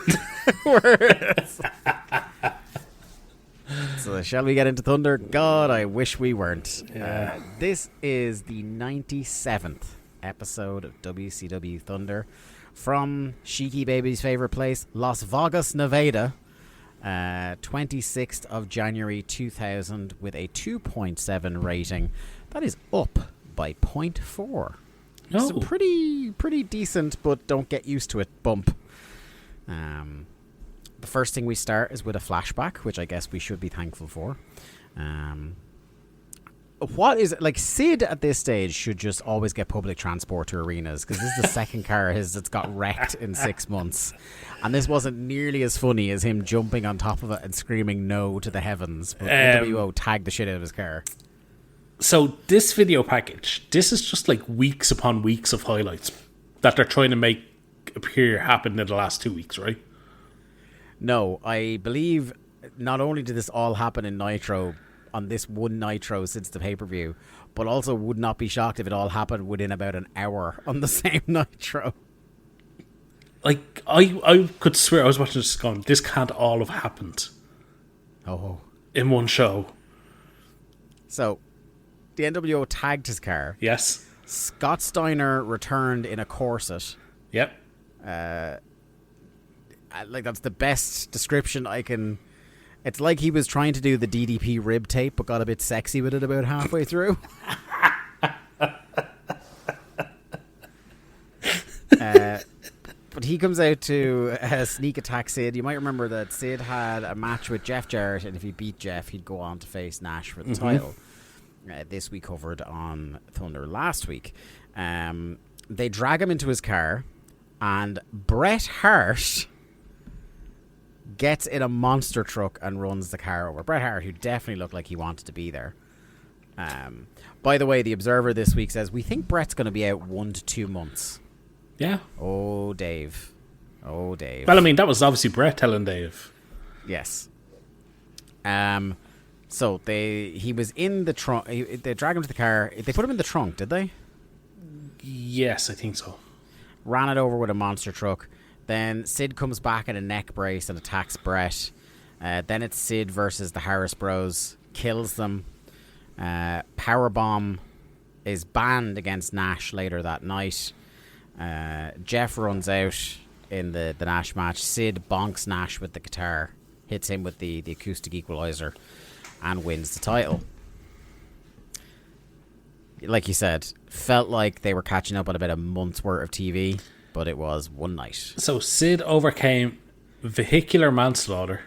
So shall we get into Thunder? God, I wish we weren't. Yeah. This is the 97th episode of WCW Thunder from Sheiky Baby's favorite place, Las Vegas, Nevada. 26th of January 2000 with a 2.7 rating. That is up by 0.4. It's a pretty decent, but don't get used to it bump. The first thing we start is with a flashback, which I guess we should be thankful for. What is it? Like, Sid at this stage should just always get public transport to arenas, because this is the second car that's got wrecked in 6 months. And this wasn't nearly as funny as him jumping on top of it and screaming no to the heavens. But NWO tagged the shit out of his car. So this video package, this is just like weeks upon weeks of highlights that they're trying to make appear happened in the last 2 weeks, right? No, I believe not only did this all happen in Nitro, on this one Nitro since the pay-per-view, but also would not be shocked if it all happened within about an hour on the same Nitro. Like, I could swear I was watching this going, this can't all have happened. Oh. In one show. So, the NWO tagged his car. Yes. Scott Steiner returned in a corset. Yep. Like, that's the best description I can... It's like he was trying to do the DDP rib tape, but got a bit sexy with it about halfway through. But he comes out to sneak attack Sid. You might remember that Sid had a match with Jeff Jarrett, and if he beat Jeff, he'd go on to face Nash for the title. This we covered on Thunder last week. They drag him into his car, and Bret Hart gets in a monster truck and runs the car over. Bret Hart, who definitely looked like he wanted to be there. By the way, the Observer this week says, we think Bret's going to be out 1 to 2 months. Yeah. Oh, Dave. Well, I mean, that was obviously Bret telling Dave. Yes. So he was in the trunk. They dragged him to the car. They put him in the trunk, did they? Yes, I think so. Ran it over with a monster truck. Then Sid comes back in a neck brace and attacks Bret. Then it's Sid versus the Harris Bros. Kills them. Powerbomb is banned against Nash later that night. Jeff runs out in the Nash match. Sid bonks Nash with the guitar, hits him with the acoustic equalizer, and wins the title. Like you said, felt like they were catching up on about a month's worth of TV, but it was one night. So Sid overcame vehicular manslaughter,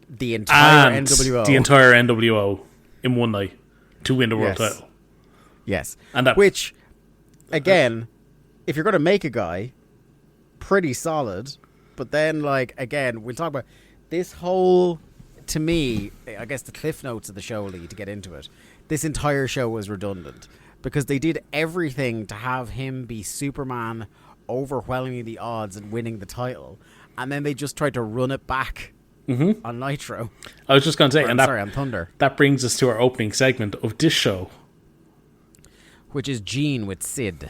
the entire and NWO, the entire NWO in one night to win the world title. Yes, and that, which again, if you're going to make a guy, pretty solid. But then, like, again, we'll talk about this whole, to me, I guess the cliff notes of the show lead to get into it. This entire show was redundant because they did everything to have him be Superman, overwhelming the odds and winning the title. And then they just tried to run it back on Nitro. I was just going to say, on Thunder. That brings us to our opening segment of this show, which is Gene with Sid.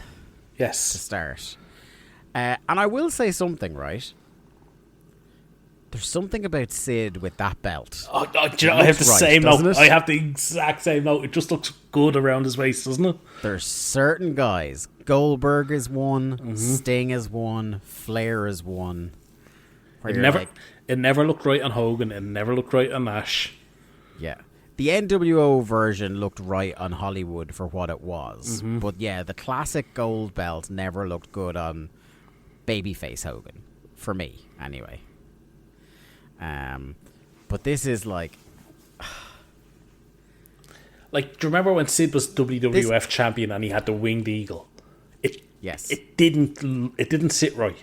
Yes. To start. And I will say something, right? There's something about Sid with that belt. I have the same note. I have the exact same note. It just looks good around his waist, doesn't it? There's certain guys. Goldberg is one. Sting is one. Flair is one. It never looked right on Hogan. It never looked right on Nash. Yeah. The NWO version looked right on Hollywood for what it was. But yeah, the classic gold belt never looked good on babyface Hogan. For me, anyway. But this is like... Like, do you remember when Sid was WWF champion and he had the winged eagle? Yes. It didn't sit right.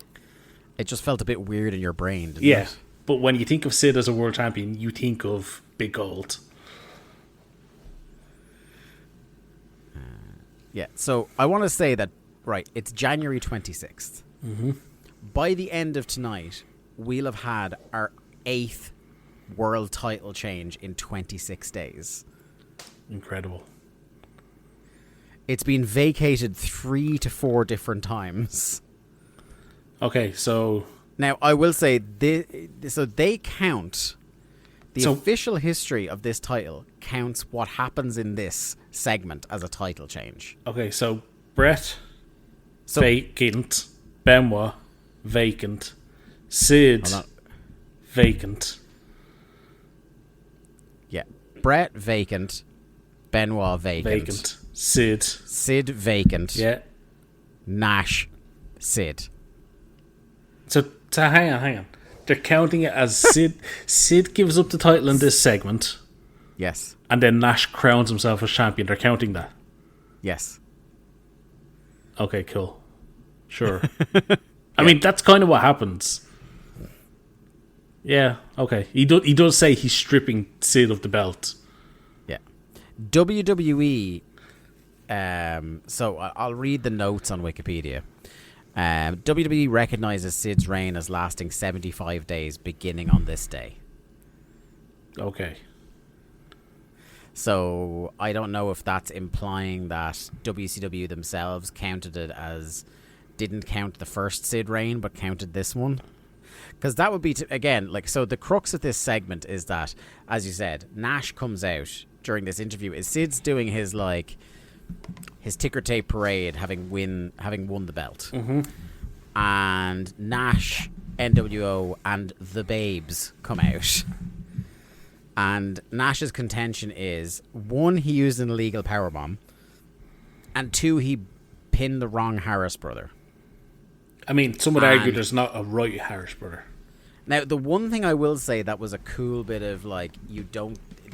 It just felt a bit weird in your brain, didn't it? But when you think of Sid as a world champion, you think of big gold. Yeah, so I want to say that, right, it's January 26th. By the end of tonight, we'll have had our 8th world title change in 26 days. incredible. It's been vacated 3 to 4 different times. Okay, so now I will say they count the official history of this title counts what happens in this segment as a title change. Okay, so Brett vacant, Benoit vacant, Sid vacant. Yeah, Brett vacant, Benoit vacant. Sid vacant. Yeah. Nash, Sid. So hang on. They're counting it as Sid. Sid gives up the title in this segment. Yes. And then Nash crowns himself as champion. They're counting that. Yes. Okay, cool. Sure. I mean, that's kind of what happens. Yeah, okay. He does say he's stripping Sid of the belt. Yeah. WWE... so I'll read the notes on Wikipedia. WWE recognizes Sid's reign as lasting 75 days beginning on this day. Okay. So I don't know if that's implying that WCW themselves counted it as didn't count the first Sid reign but counted this one. Because that would be, so the crux of this segment is that, as you said, Nash comes out during this interview. Is Sid's doing his ticker tape parade, having won the belt, and Nash, NWO, and the Babes come out, and Nash's contention is 1, he used an illegal powerbomb, and 2, he pinned the wrong Harris brother. I mean, some would argue there's not a right Harris brother. Now, the one thing I will say that was a cool bit of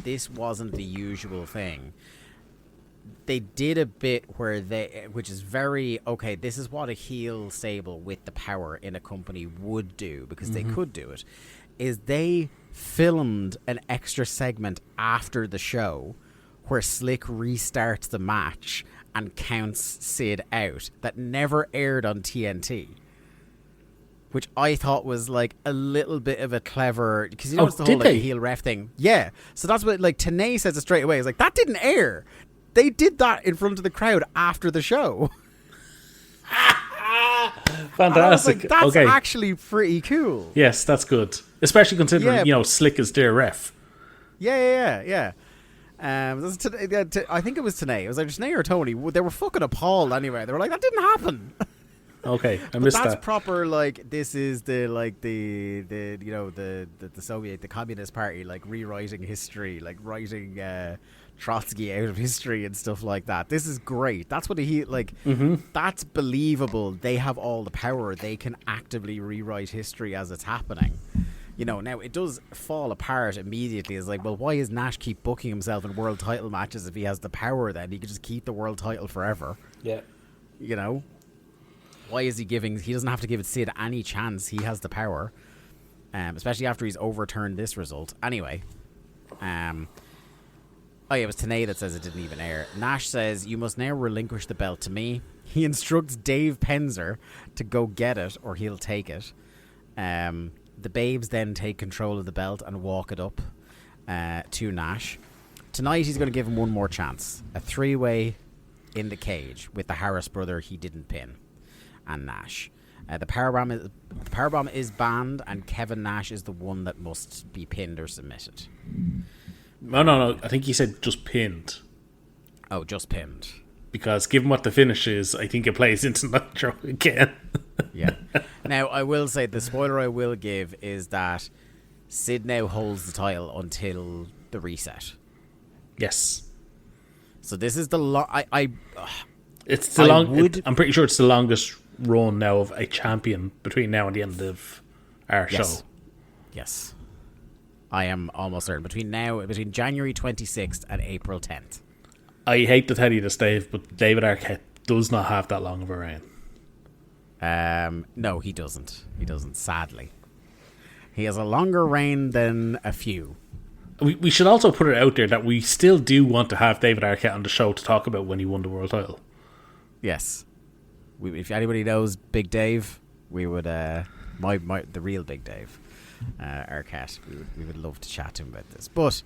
this wasn't the usual thing. They did a bit which is very, okay, this is what a heel stable with the power in a company would do, because they could do it, is they filmed an extra segment after the show where Slick restarts the match and counts Sid out that never aired on TNT. Which I thought was a little bit of a clever, because it's the whole the heel ref thing. Yeah. So that's what Tenay says it straight away. It's that didn't air. They did that in front of the crowd after the show. Fantastic. That's actually pretty cool. Yes, that's good. Especially considering, Slick is their ref. Yeah. I think it was Tenay. It was Tenay or Tony. They were fucking appalled anyway. They were like, that didn't happen. Okay, I missed that. That's proper. This is the Soviet, the Communist Party, rewriting history, writing Trotsky out of history and stuff like that. This is great. That's what that's believable. They have all the power. They can actively rewrite history as it's happening. Now it does fall apart immediately. It's why does Nash keep booking himself in world title matches if he has the power? Then he could just keep the world title forever. Yeah. Why is he doesn't have to give Sid any chance. He has the power. Especially after he's overturned this result. Anyway. It was Tenay that says it didn't even air. Nash says, you must now relinquish the belt to me. He instructs Dave Penzer to go get it or he'll take it. The Babes then take control of the belt and walk it up to Nash. Tonight he's going to give him one more chance. A 3-way in the cage with the Harris brother he didn't pin. And Nash. The powerbomb is banned, and Kevin Nash is the one that must be pinned or submitted. No. I think he said just pinned. Oh, just pinned. Because given what the finish is, I think it plays into Nitro again. Yeah. Now, I will say, the spoiler I will give is that Sid now holds the title until the reset. Yes. So this is the I'm pretty sure it's the longest run now of a champion between now and the end of our show. Yes. I am almost certain. Between January 26th and April 10th. I hate to tell you this, Dave, but David Arquette does not have that long of a reign. No, he doesn't. He doesn't, sadly. He has a longer reign than a few. We should also put it out there that we still do want to have David Arquette on the show to talk about when he won the world title. Yes. If anybody knows Big Dave, we would the real Big Dave Arquette, we would love to chat to him about this. But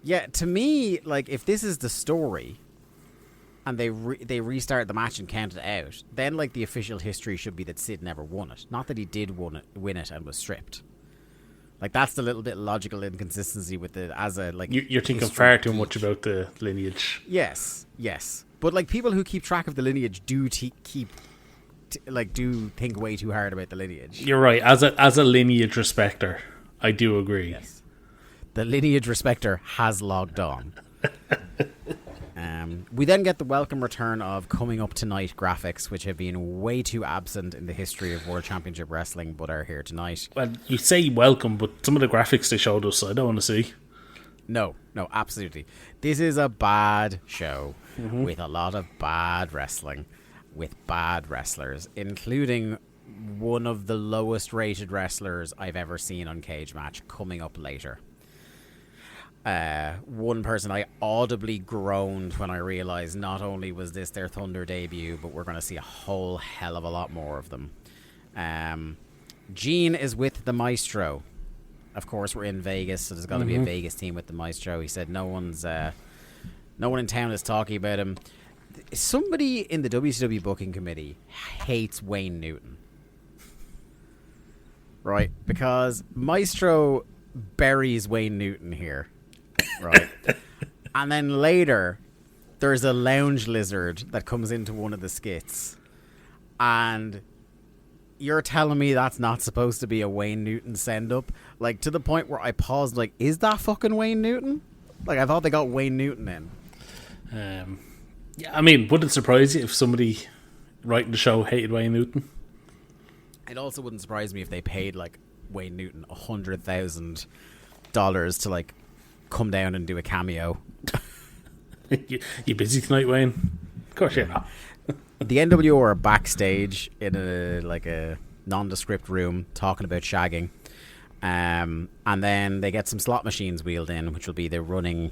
Yeah, to me, like, if this is the story and they restart the match and count it out, then, like, the official history should be that Sid never won it. Not that he did win it and was stripped. Like, that's the little bit logical inconsistency with the, as a, like... You're thinking far too much about the lineage. Yes. But, like, people who keep track of the lineage do think way too hard about the lineage. You're right. As a lineage respecter, I do agree. Yes. The lineage respecter has logged on. We then get the welcome return of Coming Up Tonight graphics, which have been way too absent in the history of World Championship Wrestling, but are here tonight. Well, you say welcome, but some of the graphics they showed us, I don't want to see. No, absolutely. This is a bad show with a lot of bad wrestling, with bad wrestlers, including one of the lowest rated wrestlers I've ever seen on Cage Match coming up later. One person I audibly groaned when I realised not only was this their Thunder debut, but we're going to see a whole hell of a lot more of them. Gene is with the Maestro. Of course, we're in Vegas, so there's got to be a Vegas team with the Maestro. He said no one in town is talking about him. Somebody in the WCW booking committee hates Wayne Newton. Right? Because Maestro buries Wayne Newton here. Right. And then later there's a lounge lizard that comes into one of the skits, and you're telling me that's not supposed to be a Wayne Newton send up, like, to the point where I paused, like, is that fucking Wayne Newton? Like, I thought they got Wayne Newton in. Yeah, I mean, would it surprise you if somebody writing the show hated Wayne Newton? It also wouldn't surprise me if they paid, like, Wayne Newton $100,000 to, like, come down and do a cameo. You busy tonight, Wayne? Of course you're not. The NWO are backstage in a nondescript room talking about shagging, and then they get some slot machines wheeled in, which will be the running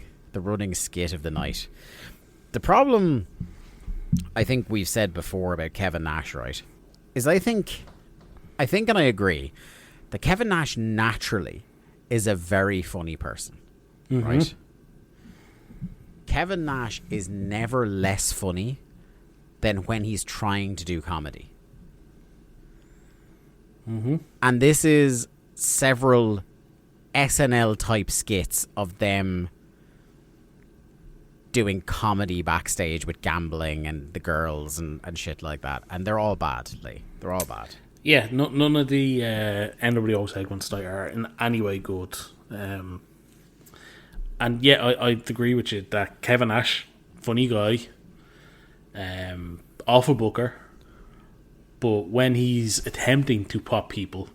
skit of the night. The problem, I think we've said before about Kevin Nash, right, is I think and I agree that Kevin Nash naturally is a very funny person. Right? Kevin Nash is never less funny than when he's trying to do comedy. And this is several SNL type skits of them doing comedy backstage with gambling and the girls and shit like that, and they're all bad. They're all bad. Yeah, none of the NWO segments tonight are in any way good. And yeah, I'd agree with you that Kevin Nash, funny guy, awful booker, but when he's attempting to pop people,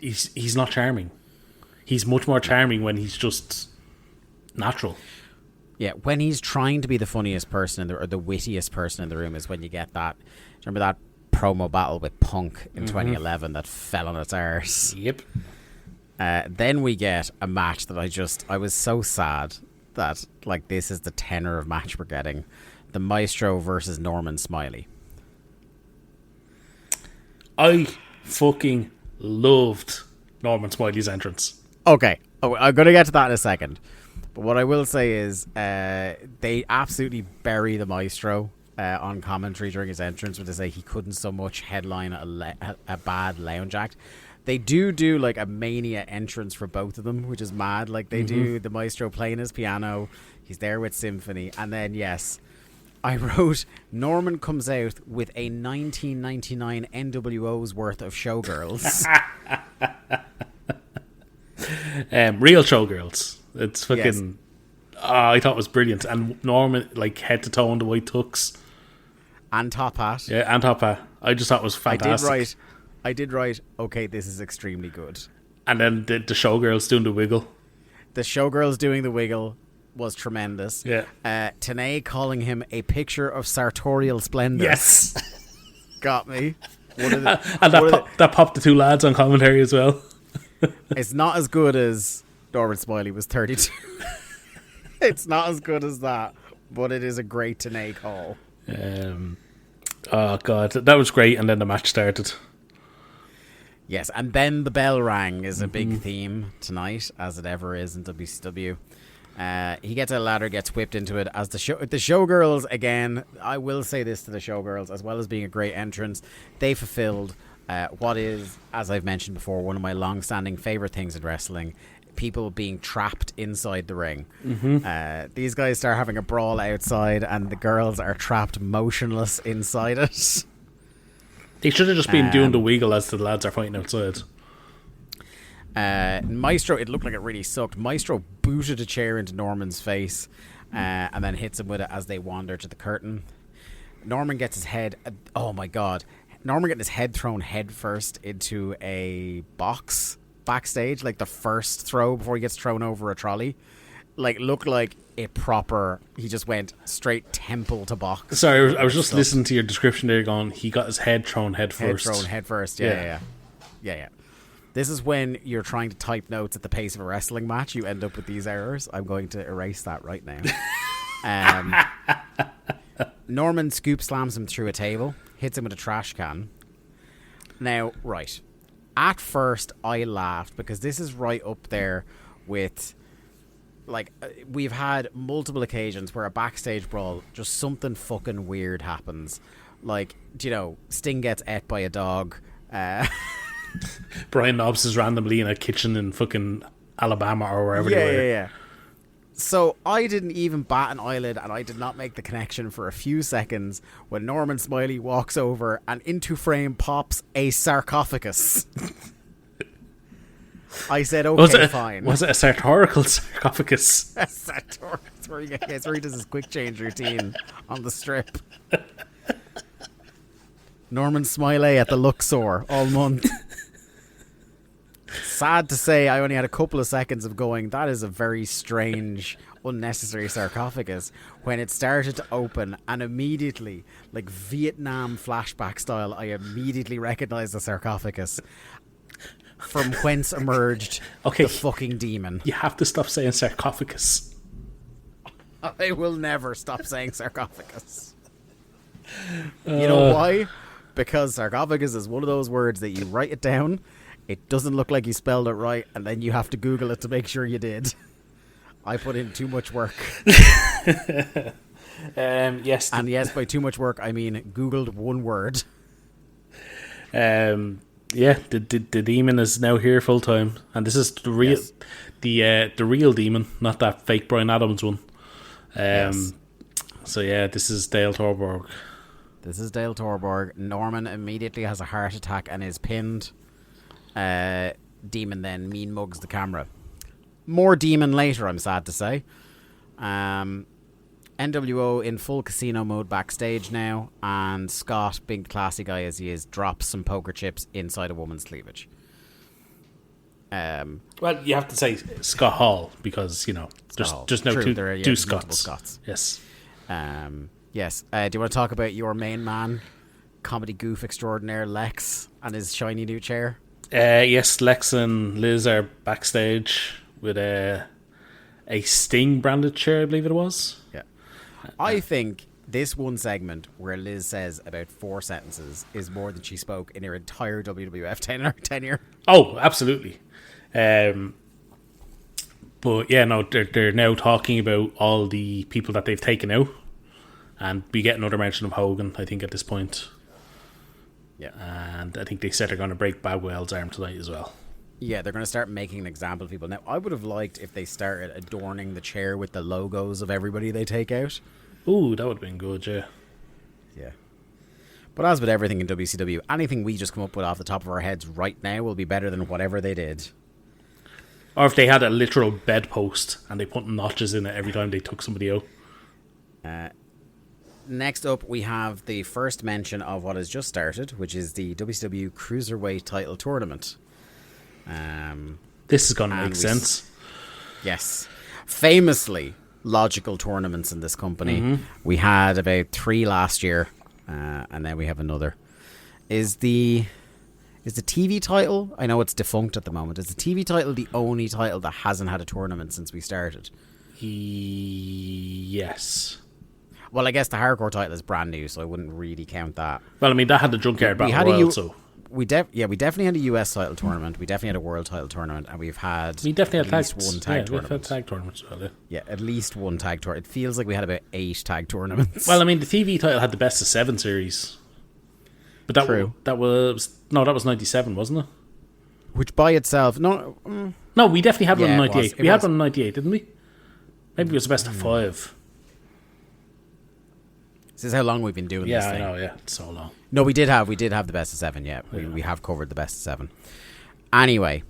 he's not charming. He's much more charming when he's just natural. Yeah, when he's trying to be the funniest person or the wittiest person in the room is when you get that. Remember that promo battle with Punk in 2011 that fell on its arse? Yep. Then we get a match that I was so sad that, like, this is the tenor of match we're getting. The Maestro versus Norman Smiley. I fucking loved Norman Smiley's entrance. Okay. I'm going to get to that in a second. But what I will say is they absolutely bury the Maestro on commentary during his entrance when they say he couldn't so much headline a bad lounge act. They do like a Mania entrance for both of them, which is mad. Like, they do the Maestro playing his piano. He's there with Symphony. And then, yes, I wrote, Norman comes out with a 1999 NWO's worth of Showgirls. Real Showgirls. It's fucking... Yes. I thought it was brilliant. And Norman, like, head to toe in the white tux. And top hat. Yeah, and top hat. I just thought it was fantastic. I did write, okay, this is extremely good. And then the Showgirls doing the wiggle. The Showgirls doing the wiggle was tremendous. Yeah. Tenay calling him a picture of sartorial splendor. Yes. Got me. That popped the two lads on commentary as well. It's not as good as Norman Smiley was 32. It's not as good as that, but it is a great Tenay call. Oh, God. That was great, and then the match started. Yes, and then the bell rang is a big theme tonight, as it ever is in WCW. He gets a ladder, gets whipped into it as the showgirls, again, I will say this to the showgirls, as well as being a great entrance, they fulfilled what is, as I've mentioned before, one of my long-standing favourite things in wrestling, people being trapped inside the ring. These guys start having a brawl outside, and the girls are trapped motionless inside it. They should have just been doing the wiggle as the lads are fighting outside. Maestro, it looked like it really sucked. Maestro booted a chair into Norman's face and then hits him with it as they wander to the curtain. Norman gets his head... oh my god. Norman getting his head thrown head first into a box backstage, like the first throw before he gets thrown over a trolley. Like, looked like a proper... he just went straight temple to box. Sorry, I was just listening to your description there going, he got his head thrown head first. Head thrown head first, yeah. This is when you're trying to type notes at the pace of a wrestling match. You end up with these errors. I'm going to erase that right now. Norman scoop slams him through a table, hits him with a trash can. Now, right. At first, I laughed because this is right up there with... like, we've had multiple occasions where a backstage brawl, just something fucking weird happens. Like, you know, Sting gets ate by a dog. Brian Knobbs is randomly in a kitchen in fucking Alabama or wherever they were. Yeah. So I didn't even bat an eyelid, and I did not make the connection for a few seconds when Norman Smiley walks over and into frame pops a sarcophagus. I said, okay, fine. Was it a sartorical sarcophagus? A sartorical, where he does his quick change routine on the strip. Norman Smiley at the Luxor all month. Sad to say, I only had a couple of seconds of going, that is a very strange, unnecessary sarcophagus, when it started to open, and immediately, like Vietnam flashback style, I immediately recognized the sarcophagus. From whence emerged the fucking demon. You have to stop saying sarcophagus. I will never stop saying sarcophagus. You know why? Because sarcophagus is one of those words that you write it down, it doesn't look like you spelled it right, and then you have to Google it to make sure you did. I put in too much work. Yes. And yes, by too much work, I mean Googled one word. Yeah, the demon is now here full time, and this is the real, the real demon, not that fake Bryan Adams one. So yeah, this is Dale Torborg. Norman immediately has a heart attack and is pinned. Demon then mean mugs the camera. More demon later, I'm sad to say. NWO in full casino mode backstage now, and Scott, being the classy guy as he is, drops some poker chips inside a woman's cleavage. Well, you have to say Scott Hall because, you know, there's no two Scotts. Yes. Yes. Do you want to talk about your main man, comedy goof extraordinaire Lex, and his shiny new chair? Yes, Lex and Liz are backstage with a Sting branded chair, I believe it was. Yeah. I think this one segment where Liz says about 4 sentences is more than she spoke in her entire WWF tenure. Oh, absolutely. But yeah, no, they're now talking about all the people that they've taken out, and we get another mention of Hogan, I think, at this point. Yeah. And I think they said they're going to break Bagwell's arm tonight as well. Yeah, they're going to start making an example of people. Now, I would have liked if they started adorning the chair with the logos of everybody they take out. Ooh, that would have been good, yeah. Yeah. But as with everything in WCW, anything we just come up with off the top of our heads right now will be better than whatever they did. Or if they had a literal bedpost and they put notches in it every time they took somebody out. Next up, we have the first mention of what has just started, which is the WCW Cruiserweight title tournament. This is going to make sense. Yes. Famously logical tournaments in this company. Mm-hmm. We had about 3 last year, and then we have another. Is the TV title, I know it's defunct at the moment, is the TV title the only title that hasn't had a tournament since we started? Yes. Well, I guess the hardcore title is brand new, so I wouldn't really count that. Well, I mean, that had the Junkyard Battle Royal, so... we definitely had a US title tournament. We definitely had a world title tournament, and we definitely had at least one tag tournament. We've had tag tournaments as well, yeah, at least one tag tournament. It feels like we had about 8 tag tournaments. Well, I mean, the TV title had the best of 7 series, but that was 97, wasn't it? Which by itself, no, we definitely had one in 98. We had one in 98, didn't we? Maybe it was the best of 5. This is how long we've been doing this thing. Yeah, I know, yeah. It's so long. No, we did have the best of 7, yeah. We have covered the best of 7. Anyway,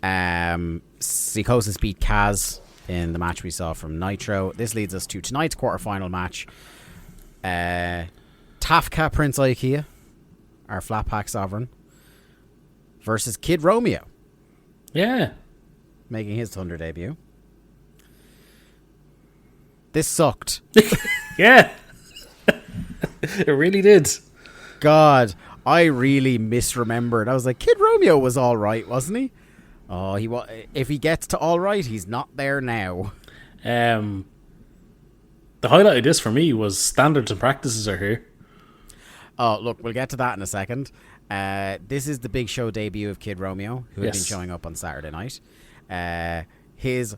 Psychosis beat Kaz in the match we saw from Nitro. This leads us to tonight's quarterfinal match. Tafka Prince Ikea, our flat pack sovereign, versus Kid Romeo. Yeah. Making his Thunder debut. This sucked. Yeah. It really did. God, I really misremembered. I was like, Kid Romeo was all right, wasn't he? Oh, if he gets to all right, he's not there now. The highlight of this for me was standards and practices are here. Oh, look, we'll get to that in a second. This is the big show debut of Kid Romeo, who had been showing up on Saturday night. His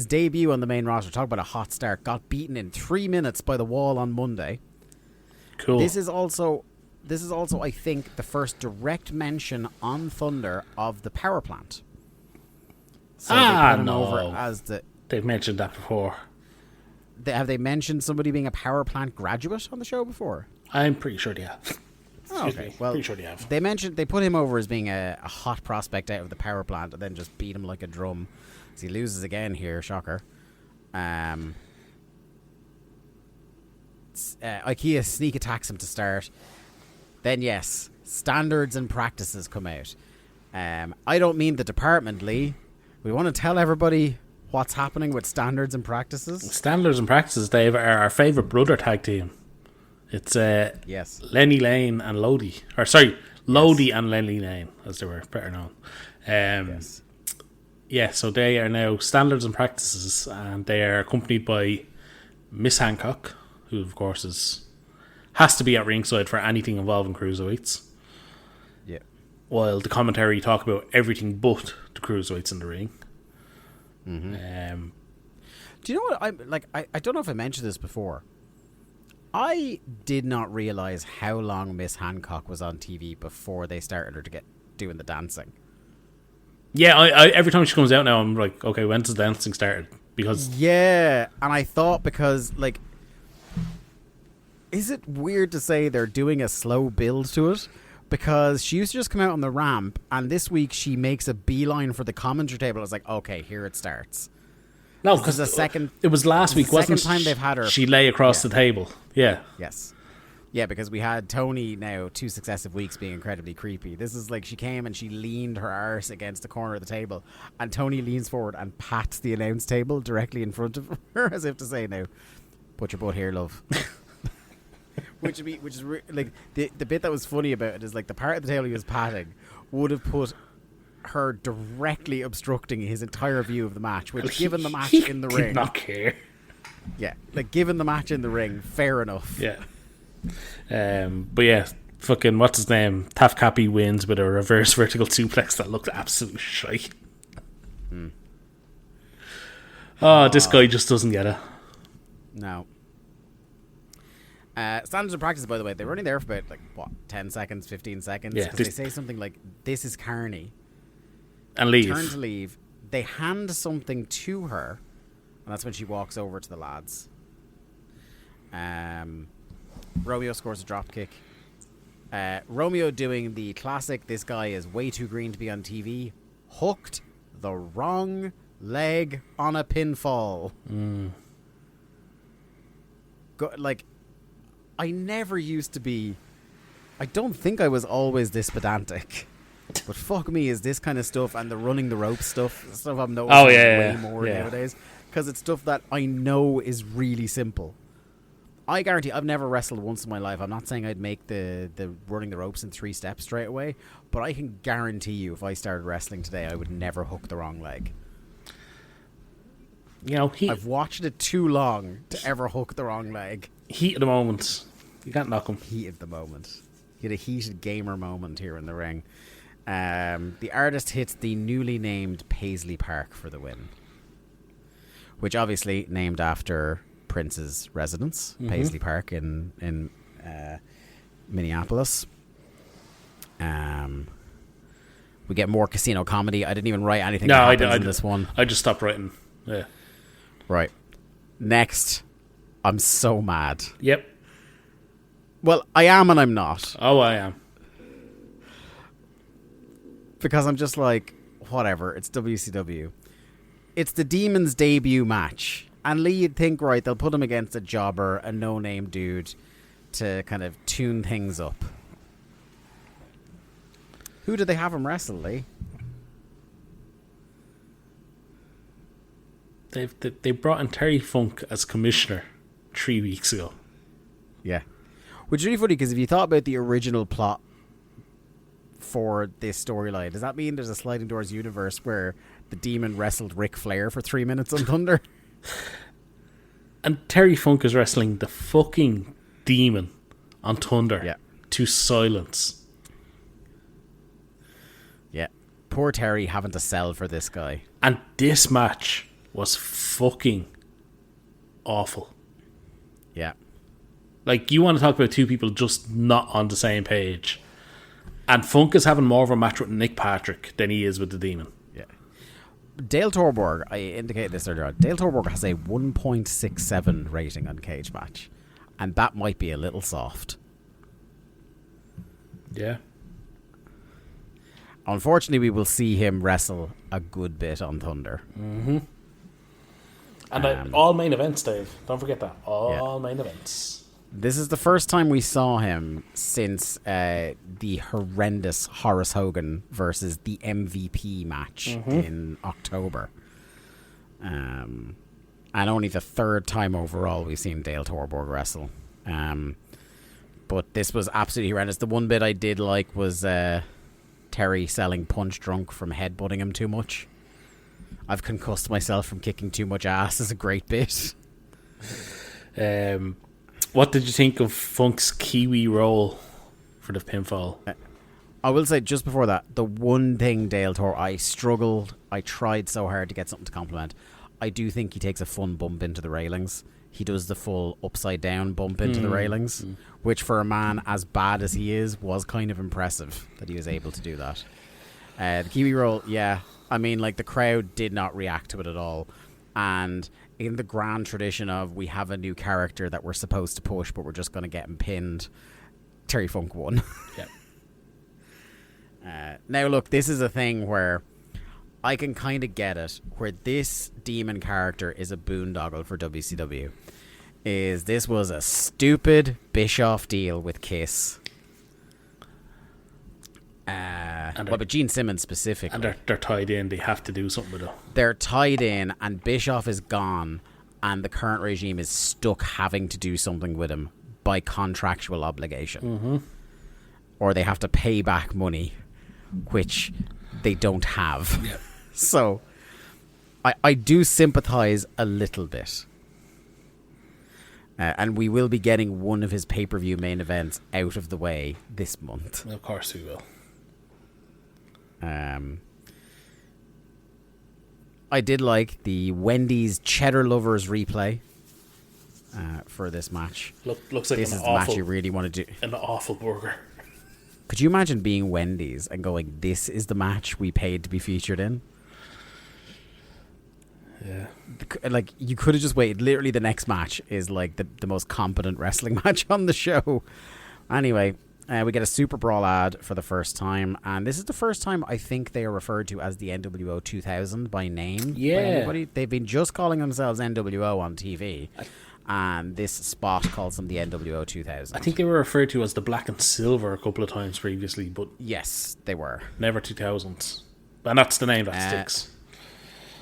debut on the main roster, talk about a hot start, got beaten in 3 minutes by the Wall on Monday. Cool. This is also, I think, the first direct mention on Thunder of the power plant. So they put him over as they've mentioned that before. Have they mentioned somebody being a power plant graduate on the show before? I'm pretty sure they have. Oh, okay. Well, pretty sure they have. They put him over as being a hot prospect out of the power plant, and then just beat him like a drum. So he loses again here, shocker. IKEA sneak attacks him to start. Then yes, standards and practices come out. I don't mean the department, Lee. We want to tell everybody what's happening with standards and practices. Standards and practices, Dave, are our favourite brother tag team. It's yes, Lenny Lane and Lodi. Or sorry, Lodi and Lenny Lane, as they were better known. Yes. Yeah, so they are now standards and practices, and they are accompanied by Miss Hancock, who of course has to be at ringside for anything involving cruiserweights. Yeah. While the commentary talk about everything but the cruiserweights in the ring. Mm-hmm. Do you know what I don't know if I mentioned this before. I did not realize how long Miss Hancock was on TV before they started her to get doing the dancing. Yeah, I every time she comes out now, I'm like, okay, when's the dancing started? Because yeah, and I thought because like, is it weird to say they're doing a slow build to it? Because she used to just come out on the ramp, and this week she makes a beeline for the commentary table. I was like, okay, here it starts. No, because it was last week, wasn't it? Second time they've had her. She lay across the table. Yeah. Yes. Yeah, because we had Tony now 2 successive weeks being incredibly creepy. This is like she came and she leaned her arse against the corner of the table, and Tony leans forward and pats the announce table directly in front of her as if to say, "Now, put your butt here, love." which is like the bit that was funny about it is like the part of the table he was patting would have put her directly obstructing his entire view of the match, which given the match in the ring, did not care. Yeah, like given the match in the ring, fair enough. Yeah. But yeah, fucking what's his name? Tafkapi wins with a reverse vertical suplex that looked absolute shite. This guy just doesn't get it. No. Standards and practice, by the way, they were only there for about 10 seconds, 15 seconds. Yeah, because they say something like, "This is Carney," and leave. Turn to leave. They hand something to her, and that's when she walks over to the lads. Romeo scores a drop kick. Romeo doing the classic, this guy is way too green to be on TV, hooked the wrong leg on a pinfall. I never used to be... I don't think I was always this pedantic. But fuck me, is this kind of stuff and the running the ropes stuff I'm noticing way more nowadays. Because it's stuff that I know is really simple. I guarantee I've never wrestled once in my life. I'm not saying I'd make the running the ropes in 3 steps straight away, but I can guarantee you if I started wrestling today, I would never hook the wrong leg. You know, I've watched it too long to ever hook the wrong leg. Heat of the moment. You can't knock him. Heat of the moment. He had a heated gamer moment here in the ring. The artist hits the newly named Paisley Park for the win, which obviously named after Prince's residence, Paisley Park in Minneapolis. We get more casino comedy. I didn't even write anything that happens in this one. I just stopped writing. Yeah. Right. Next, I'm so mad. Yep. Well, I am and I'm not. Oh, I am. Because I'm just like, whatever, it's WCW. It's the Demon's debut match. And Lee, you'd think, right, they'll put him against a jobber, a no-name dude, to kind of tune things up. Who did they have him wrestle, Lee? They brought in Terry Funk as commissioner 3 weeks ago. Yeah. Which is really funny, because if you thought about the original plot for this storyline, does that mean there's a Sliding Doors universe where the Demon wrestled Ric Flair for 3 minutes on Thunder? And Terry Funk is wrestling the fucking Demon on Thunder to silence. Yeah. Poor Terry having to sell for this guy. And this match was fucking awful. Yeah. Like, you want to talk about two people just not on the same page. And Funk is having more of a match with Nick Patrick than he is with the Demon. Yeah. Dale Torborg, I indicated this earlier on, Dale Torborg has a 1.67 rating on Cage Match. And that might be a little soft. Yeah. Unfortunately, we will see him wrestle a good bit on Thunder. Mm-hmm. And all main events, Dave. Don't forget that. All main events. This is the first time we saw him since the horrendous Horace Hogan versus the MVP match in October. And only the third time overall we've seen Dale Torborg wrestle. But this was absolutely horrendous. The one bit I did like was Terry selling punch drunk from headbutting him too much. I've concussed myself from kicking too much ass is a great bit. What did you think of Funk's Kiwi roll for the pinfall? I will say just before that, the one thing Dale Tor, I struggled. I tried so hard to get something to compliment. I do think he takes a fun bump into the railings. He does the full upside down bump into the railings, which for a man as bad as he is was kind of impressive that he was able to do that. The Kiwi roll, yeah. I mean, like, the crowd did not react to it at all. And in the grand tradition of we have a new character that we're supposed to push, but we're just going to get him pinned, Terry Funk won. Now, look, this is a thing where I can kind of get it, where this Demon character is a boondoggle for WCW. This was a stupid Bischoff deal with Kiss. But Gene Simmons specifically. And they're tied in. They have to do something with it. They're tied in, and Bischoff is gone, and the current regime is stuck having to do something with him by contractual obligation. Or they have to pay back money, which they don't have. Yep. So I do sympathise a little bit. And we will be getting one of his pay-per-view main events out of the way this month. Of course we will. I did like the Wendy's Cheddar Lovers replay for this match. Looks like this is the match you really want to do. An awful burger. Could you imagine being Wendy's and going, this is the match we paid to be featured in? Yeah. Like, you could have just waited. Literally the next match is like the most competent wrestling match on the show. Anyway, we get a Super Brawl ad for the first time, and this is the first time I think they are referred to as the NWO 2000 by name. Yeah. By anybody. They've been just calling themselves NWO on TV, and this spot calls them the NWO 2000. I think they were referred to as the Black and Silver a couple of times previously, but yes, they were. Never 2000s. And that's the name that sticks.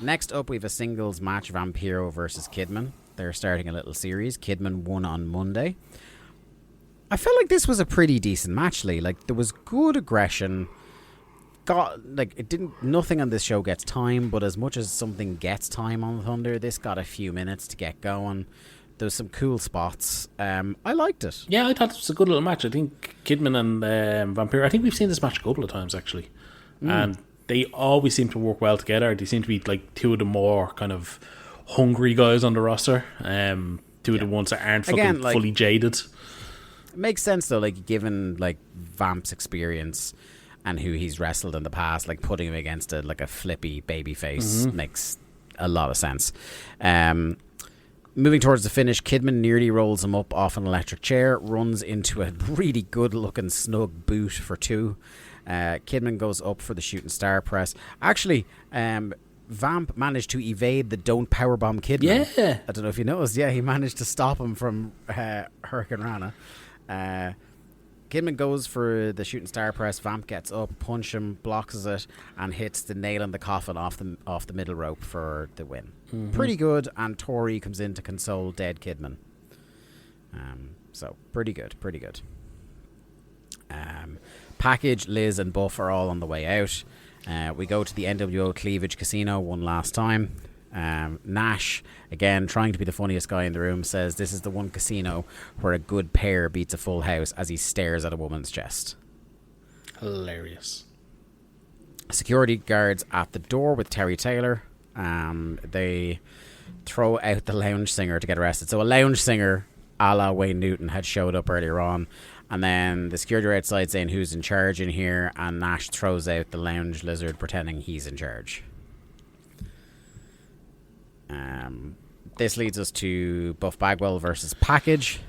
Next up, we have a singles match, Vampiro versus Kidman. They're starting a little series. Kidman won on Monday. I felt like this was a pretty decent match, Lee. Like, there was good aggression. Nothing on this show gets time, but as much as something gets time on Thunder, this got a few minutes to get going. There was some cool spots. I liked it. Yeah, I thought it was a good little match. I think Kidman and Vampire, I think we've seen this match a couple of times, actually. And they always seem to work well together. They seem to be like two of the more kind of hungry guys on the roster. Two of the ones that aren't fucking fully jaded. It makes sense, though, like, given, like, Vamp's experience and who he's wrestled in the past, like, putting him against a flippy babyface makes a lot of sense. Moving towards the finish, Kidman nearly rolls him up off an electric chair, runs into a really good-looking snug boot for 2. Kidman goes up for the shooting star press. Actually, Vamp managed to evade the don't powerbomb Kidman. Yeah. I don't know if you noticed. Yeah, he managed to stop him from Hurricane Rana. Kidman goes for the shooting star press. Vamp gets up, punch him, blocks it, and hits the nail in the coffin off the middle rope for the win. Pretty good, and Tori comes in to console dead Kidman. So pretty good. Package, Liz, and Buff are all on the way out. We go to the NWO Cleavage Casino one last time. Nash, again, trying to be the funniest guy in the room, says this is the one casino where a good pair beats a full house as he stares at a woman's chest. Hilarious. Security guards at the door with Terry Taylor. They throw out the lounge singer to get arrested. So a lounge singer a la Wayne Newton had showed up earlier on, and then the security are outside saying who's in charge in here, and Nash throws out the lounge lizard pretending he's in charge. This leads us to Buff Bagwell versus Package.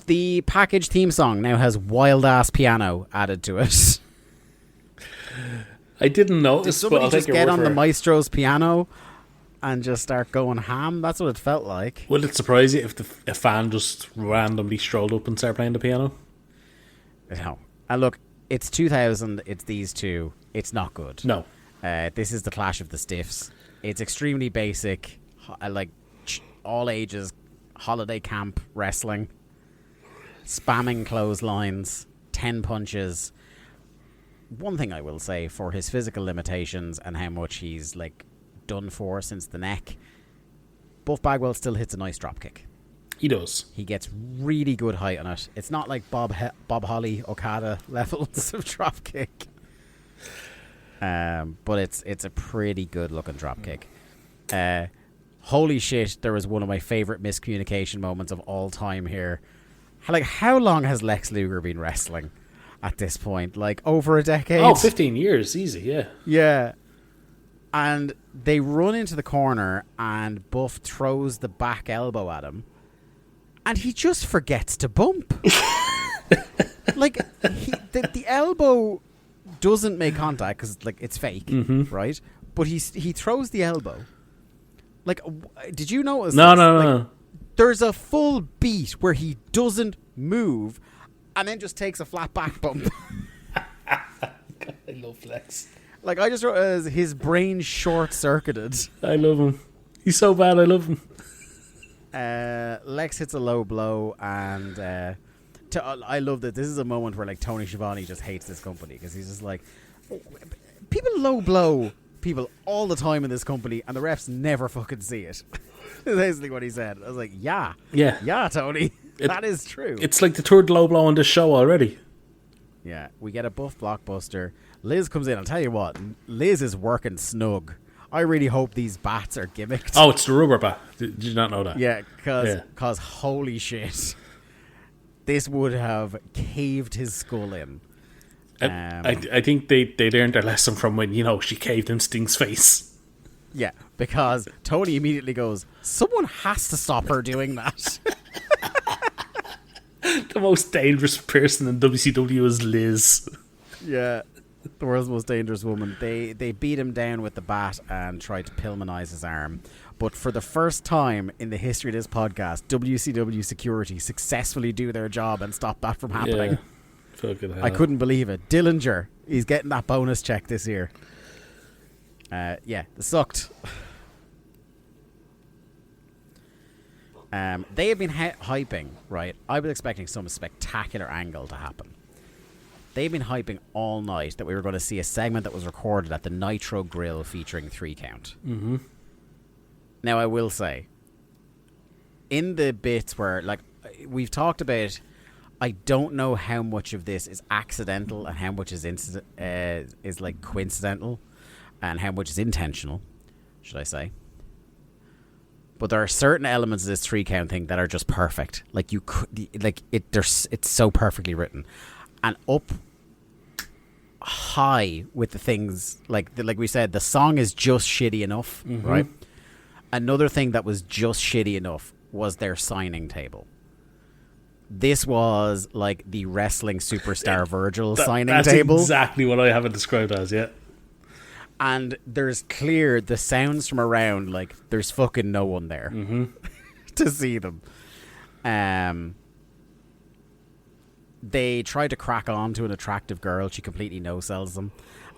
The Package theme song now has wild ass piano added to it. I didn't notice. Did somebody just get on the maestro's piano and just start going ham? That's what it felt like. Will it surprise you if a fan just randomly strolled up and started playing the piano? No. And look, it's 2000. It's these two. It's not good. No. This is the Clash of the Stiffs. It's extremely basic, like all ages, holiday camp wrestling, spamming clotheslines, 10 punches. One thing I will say, for his physical limitations and how much he's like done for since the neck, Buff Bagwell still hits a nice dropkick. He does. He gets really good height on it. It's not like Bob Holly Okada levels of dropkick. But it's a pretty good looking dropkick. Holy shit, there was one of my favorite miscommunication moments of all time here. Like, how long has Lex Luger been wrestling at this point? Like, over a decade? Oh, 15 years, easy, yeah. Yeah. And they run into the corner and Buff throws the back elbow at him, and he just forgets to bump. Like, the elbow doesn't make contact because, like, it's fake, right? But he throws the elbow. Like, did you notice? No. There's a full beat where he doesn't move, and then just takes a flat back bump. I love Lex. Like, I just wrote as his brain short circuited. I love him. He's so bad. I love him. Lex hits a low blow, and I love that this is a moment where, like, Tony Schiavone just hates this company because he's just like, people low blow people all the time in this company, and the refs never fucking see it. That's basically what he said. I was like, yeah, Tony, that is true. It's like the third low blow on this show already. Yeah, we get a Buff blockbuster. Liz comes in. I'll tell you what, Liz is working snug. I really hope these bats are gimmicked. Oh, it's the rubber bat. Did you not know that? Yeah, because holy shit, this would have caved his skull in. I think they learned their lesson from when, she caved in Sting's face. Yeah, because Tony immediately goes, someone has to stop her doing that. The most dangerous person in WCW is Liz. Yeah, the world's most dangerous woman. They beat him down with the bat and tried to Pillmanize his arm. But for the first time in the history of this podcast, WCW security successfully do their job and stop that from happening. Yeah. Fucking hell. I couldn't believe it. Dillinger, he's getting that bonus check this year. It sucked. They have been hyping, right? I was expecting some spectacular angle to happen. They've been hyping all night that we were going to see a segment that was recorded at the Nitro Grill featuring 3 Count. Mm-hmm. Now, I will say, in the bits where, like, we've talked about, I don't know how much of this is accidental and how much is like coincidental, and how much is intentional, should I say? But there are certain elements of this 3 count thing that are just perfect. Like you could, like it's so perfectly written, and up high with the things like we said, the song is just shitty enough, right? Another thing that was just shitty enough was their signing table. This was like the wrestling superstar Virgil signing table. That's exactly what I have it described as, yeah. And there's clear the sounds from around, like there's fucking no one there to see them. They try to crack on to an attractive girl. She completely no-sells them.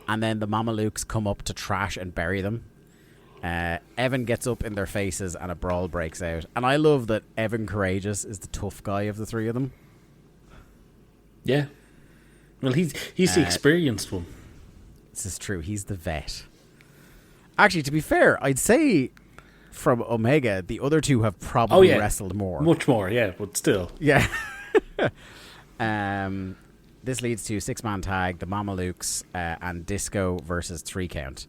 And then the Mamalukes come up to trash and bury them. Evan gets up in their faces and a brawl breaks out. And I love that Evan Courageous is the tough guy of the 3 of them. Yeah. Well, he's the experienced one. This is true. He's the vet. Actually, to be fair, I'd say from Omega, the other 2 have probably wrestled more. Much more, yeah, but still. Yeah. This leads to 6-man tag, the Mamalukes and Disco versus 3 count.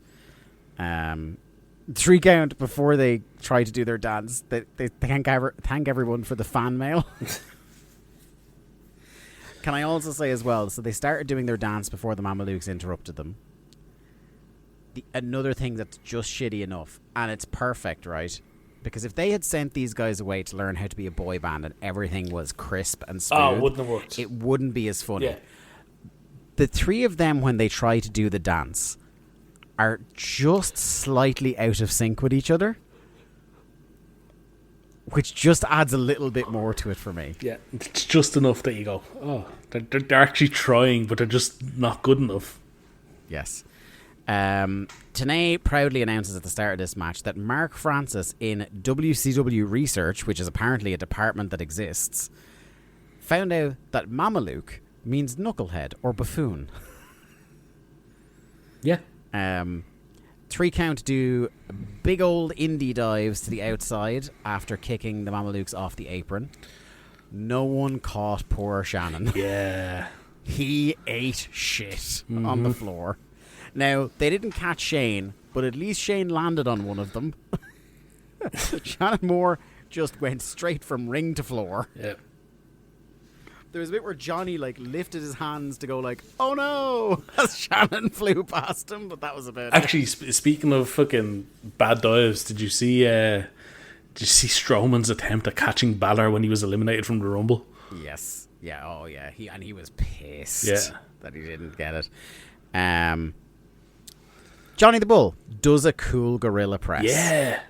3 count, before they try to do their dance, they thank everyone for the fan mail. Can I also say as well, so they started doing their dance before the Mamalukes interrupted them. Another thing that's just shitty enough, and it's perfect, right? Because if they had sent these guys away to learn how to be a boy band and everything was crisp and smooth, it wouldn't have worked. It wouldn't be as funny. Yeah. The 3 of them, when they try to do the dance, are just slightly out of sync with each other, which just adds a little bit more to it for me. Yeah, it's just enough that you go, oh, they're actually trying, but they're just not good enough. Yes. Tenay proudly announces at the start of this match that Mark Francis in WCW Research, which is apparently a department that exists, found out that Mamaluke means knucklehead or buffoon. Yeah. 3 count do big old indie dives to the outside after kicking the Mamalukes off the apron. No one caught poor Shannon. Yeah. He ate shit on the floor. Now, they didn't catch Shane, but at least Shane landed on one of them. Shannon Moore just went straight from ring to floor. Yeah. There was a bit where Johnny lifted his hands to go oh no, as Shannon flew past him, but that was about it. Actually, speaking of fucking bad dives, did you see Strowman's attempt at catching Balor when he was eliminated from the Rumble? Yes. Yeah, oh yeah. He was pissed that he didn't get it. Johnny the Bull does a cool gorilla press. Yeah.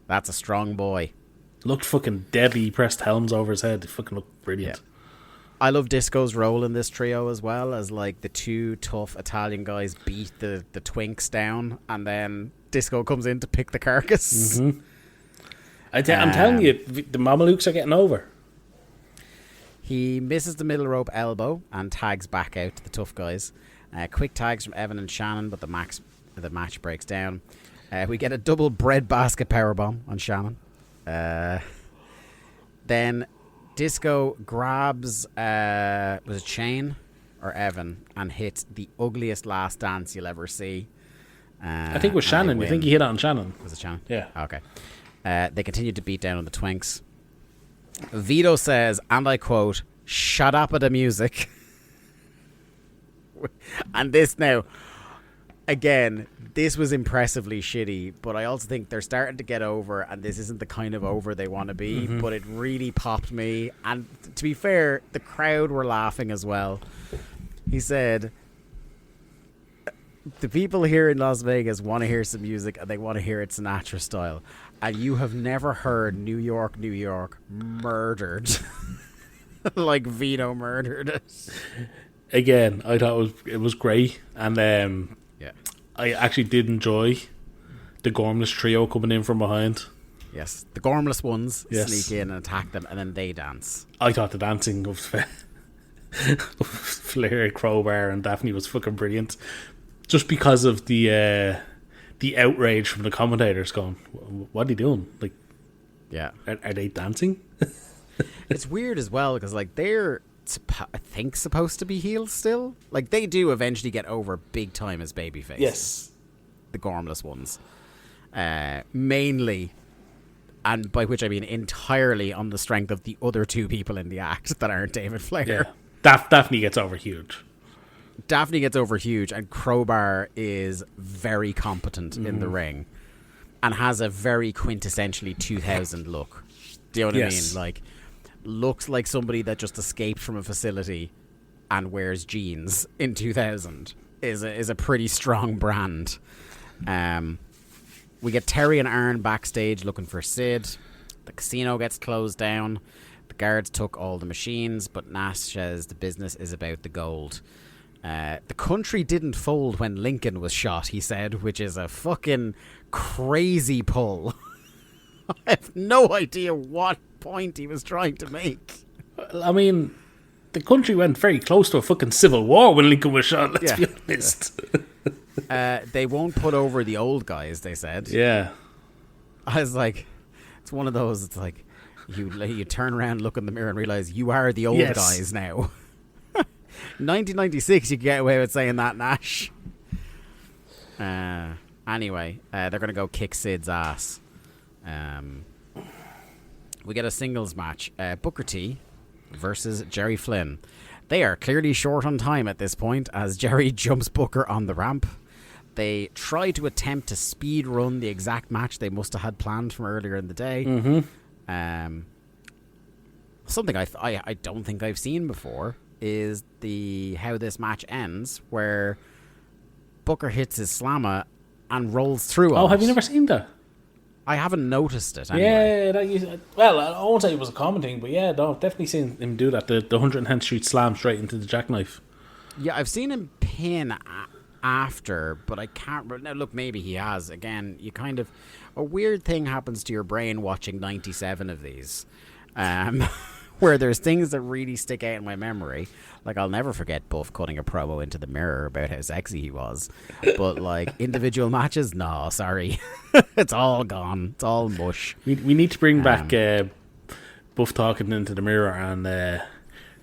That's a strong boy. Looked fucking deadly. He pressed helms over his head. It fucking looked brilliant. Yeah. I love Disco's role in this trio as well, as the 2 tough Italian guys beat the twinks down, and then Disco comes in to pick the carcass. Mm-hmm. I'm telling you, the Mamalukes are getting over. He misses the middle rope elbow and tags back out to the tough guys. Quick tags from Evan and Shannon, but the match breaks down. We get a double breadbasket powerbomb on Shannon. Then Disco grabs was it Shane or Evan and hits the ugliest last dance you'll ever see. I think it was Shannon. You think he hit it on Shannon? Was it Shannon? Yeah. Okay. They continued to beat down on the twinks. Vito says, and I quote, "Shut up at the music." And this now, again, this was impressively shitty, but I also think they're starting to get over, and this isn't the kind of over they want to be, but it really popped me. And to be fair, the crowd were laughing as well. He said, the people here in Las Vegas want to hear some music, and they want to hear it Sinatra style. And you have never heard New York, New York murdered like Vito murdered it. Again, I thought it was great, and I actually did enjoy the Gormless trio coming in from behind. Yes, the Gormless ones sneak in and attack them, and then they dance. I thought the dancing of Flair, Crowbar, and Daphne was fucking brilliant, just because of the outrage from the commentators going, "What are you doing? Yeah. Are they dancing? It's weird as well because like they're I think supposed to be heels still. Like they do eventually get over big time as babyfaces. Yes. The Gormless ones. Mainly, and by which I mean entirely on the strength of the other two people in the act that aren't David Flair. Yeah. Daphne gets over huge. Daphne gets over huge, and Crowbar is very competent in the ring and has a very quintessentially 2000 look. Do you know what I mean? Like, looks like somebody that just escaped from a facility and wears jeans in 2000 is a pretty strong brand. We get Terry and Aaron backstage looking for Sid. The casino gets closed down. The guards took all the machines, but Nash says the business is about the gold. The country didn't fold when Lincoln was shot, he said, which is a fucking crazy pull. I have no idea what point he was trying to make. I mean, the country went very close to a fucking civil war when Lincoln was shot, let's be honest. They won't put over the old guys, they said. Yeah. I was like, it's one of those, it's like, you turn around, look in the mirror and realise you are the old guys now. 1996, you get away with saying that, Nash. Anyway, they're going to go kick Sid's ass. We get a singles match. Booker T versus Jerry Flynn. They are clearly short on time at this point as Jerry jumps Booker on the ramp. They try to attempt to speed run the exact match they must have had planned from earlier in the day. Something I don't think I've seen before is how this match ends, where Booker hits his slammer and rolls through. Oh, have you never seen that? I haven't noticed it. Anyway. Yeah, well, I won't say it was a common thing, but yeah, no, I've definitely seen him do that. The 110th Street slam straight into the jackknife. Yeah, I've seen him pin after, but I can't. Now, look, maybe he has. Again, you kind of a weird thing happens to your brain watching 97 of these. Where there's things that really stick out in my memory. Like, I'll never forget Buff cutting a promo into the mirror about how sexy he was. But, like, individual matches? No, sorry. It's all gone. It's all mush. We need to bring back Buff talking into the mirror and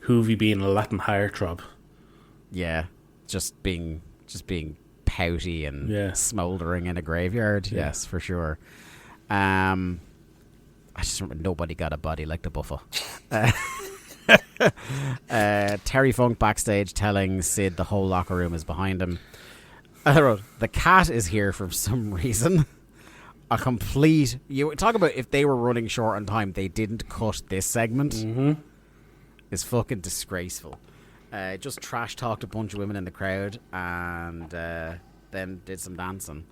Hoovy being a Latin heartthrob. Yeah. Just being pouty and smouldering in a graveyard. Yeah. Yes, for sure. I just remember nobody got a body like the Buffer. Terry Funk backstage telling Sid the whole locker room is behind him. I wrote, the cat is here for some reason. A complete... You talk about if they were running short on time, they didn't cut this segment. It's fucking disgraceful. Just trash talked a bunch of women in the crowd and then did some dancing.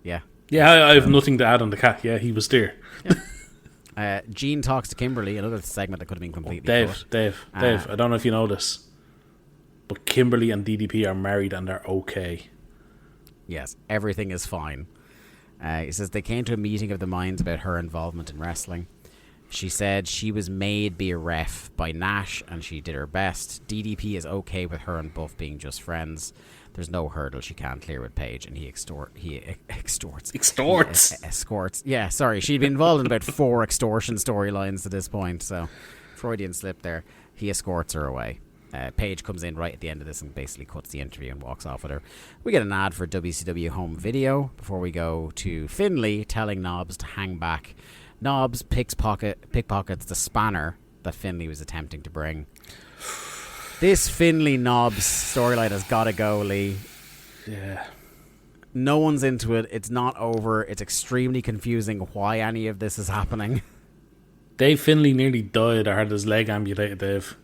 Yeah. Yeah, I have nothing to add on the cat. Yeah, he was there. Yeah. Gene talks to Kimberly, another segment that could have been completely cut. Dave, I don't know if you know this, but Kimberly and DDP are married and they're okay. Yes, everything is fine. He says they came to a meeting of the minds about her involvement in wrestling. She said she was made be a ref by Nash and she did her best. DDP is okay with her and Buff being just friends. There's no hurdle she can't clear with Paige, and he escorts. Yeah, sorry. She'd been involved in about 4 extortion storylines to this point, so Freudian slip there. He escorts her away. Paige comes in right at the end of this and basically cuts the interview and walks off with her. We get an ad for WCW Home Video before we go to Finlay telling Knobbs to hang back. Knobbs pickpockets the spanner that Finlay was attempting to bring. This Finlay Knobbs storyline has got to go, Lee. Yeah. No one's into it. It's not over. It's extremely confusing why any of this is happening. Dave Finlay nearly died or had his leg amputated, Dave.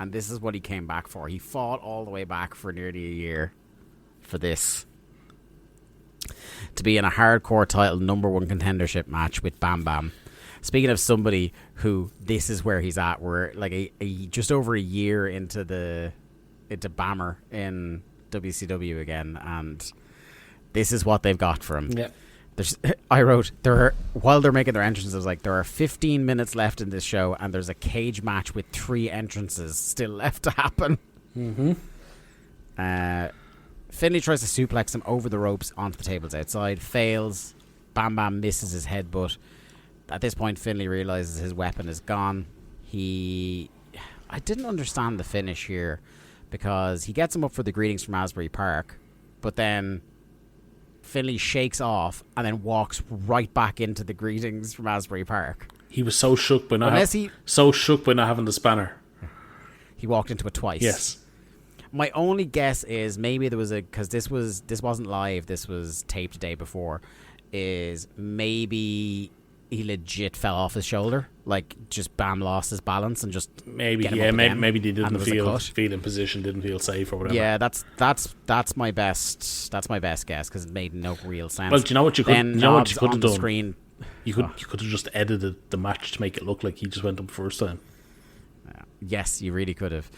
And this is what he came back for. He fought all the way back for nearly a year for this. To be in a hardcore title #1 contendership match with Bam Bam. Speaking of somebody who this is where he's at, we're like just over a year into Bammer in WCW again, and this is what they've got for him. Yeah. I wrote while they're making their entrances, I was like, there are 15 minutes left in this show, and there's a cage match with 3 entrances still left to happen. Mm-hmm. Finlay tries to suplex him over the ropes onto the tables outside. Fails. Bam Bam misses his headbutt. At this point, Finlay realizes his weapon is gone. I didn't understand the finish here, because he gets him up for the greetings from Asbury Park, but then Finlay shakes off and then walks right back into the greetings from Asbury Park. He was so shook by not having the spanner. He walked into it twice. Yes. My only guess is maybe there was because this wasn't live, this was taped the day before, is maybe he legit fell off his shoulder, like just Bam lost his balance and just maybe they didn't feel in position, didn't feel safe or whatever. Yeah, that's my best guess, because it made no real sense. Well, do you know what you could have done? Screen, you could have just edited the match to make it look like he just went up first time. Yes, you really could have.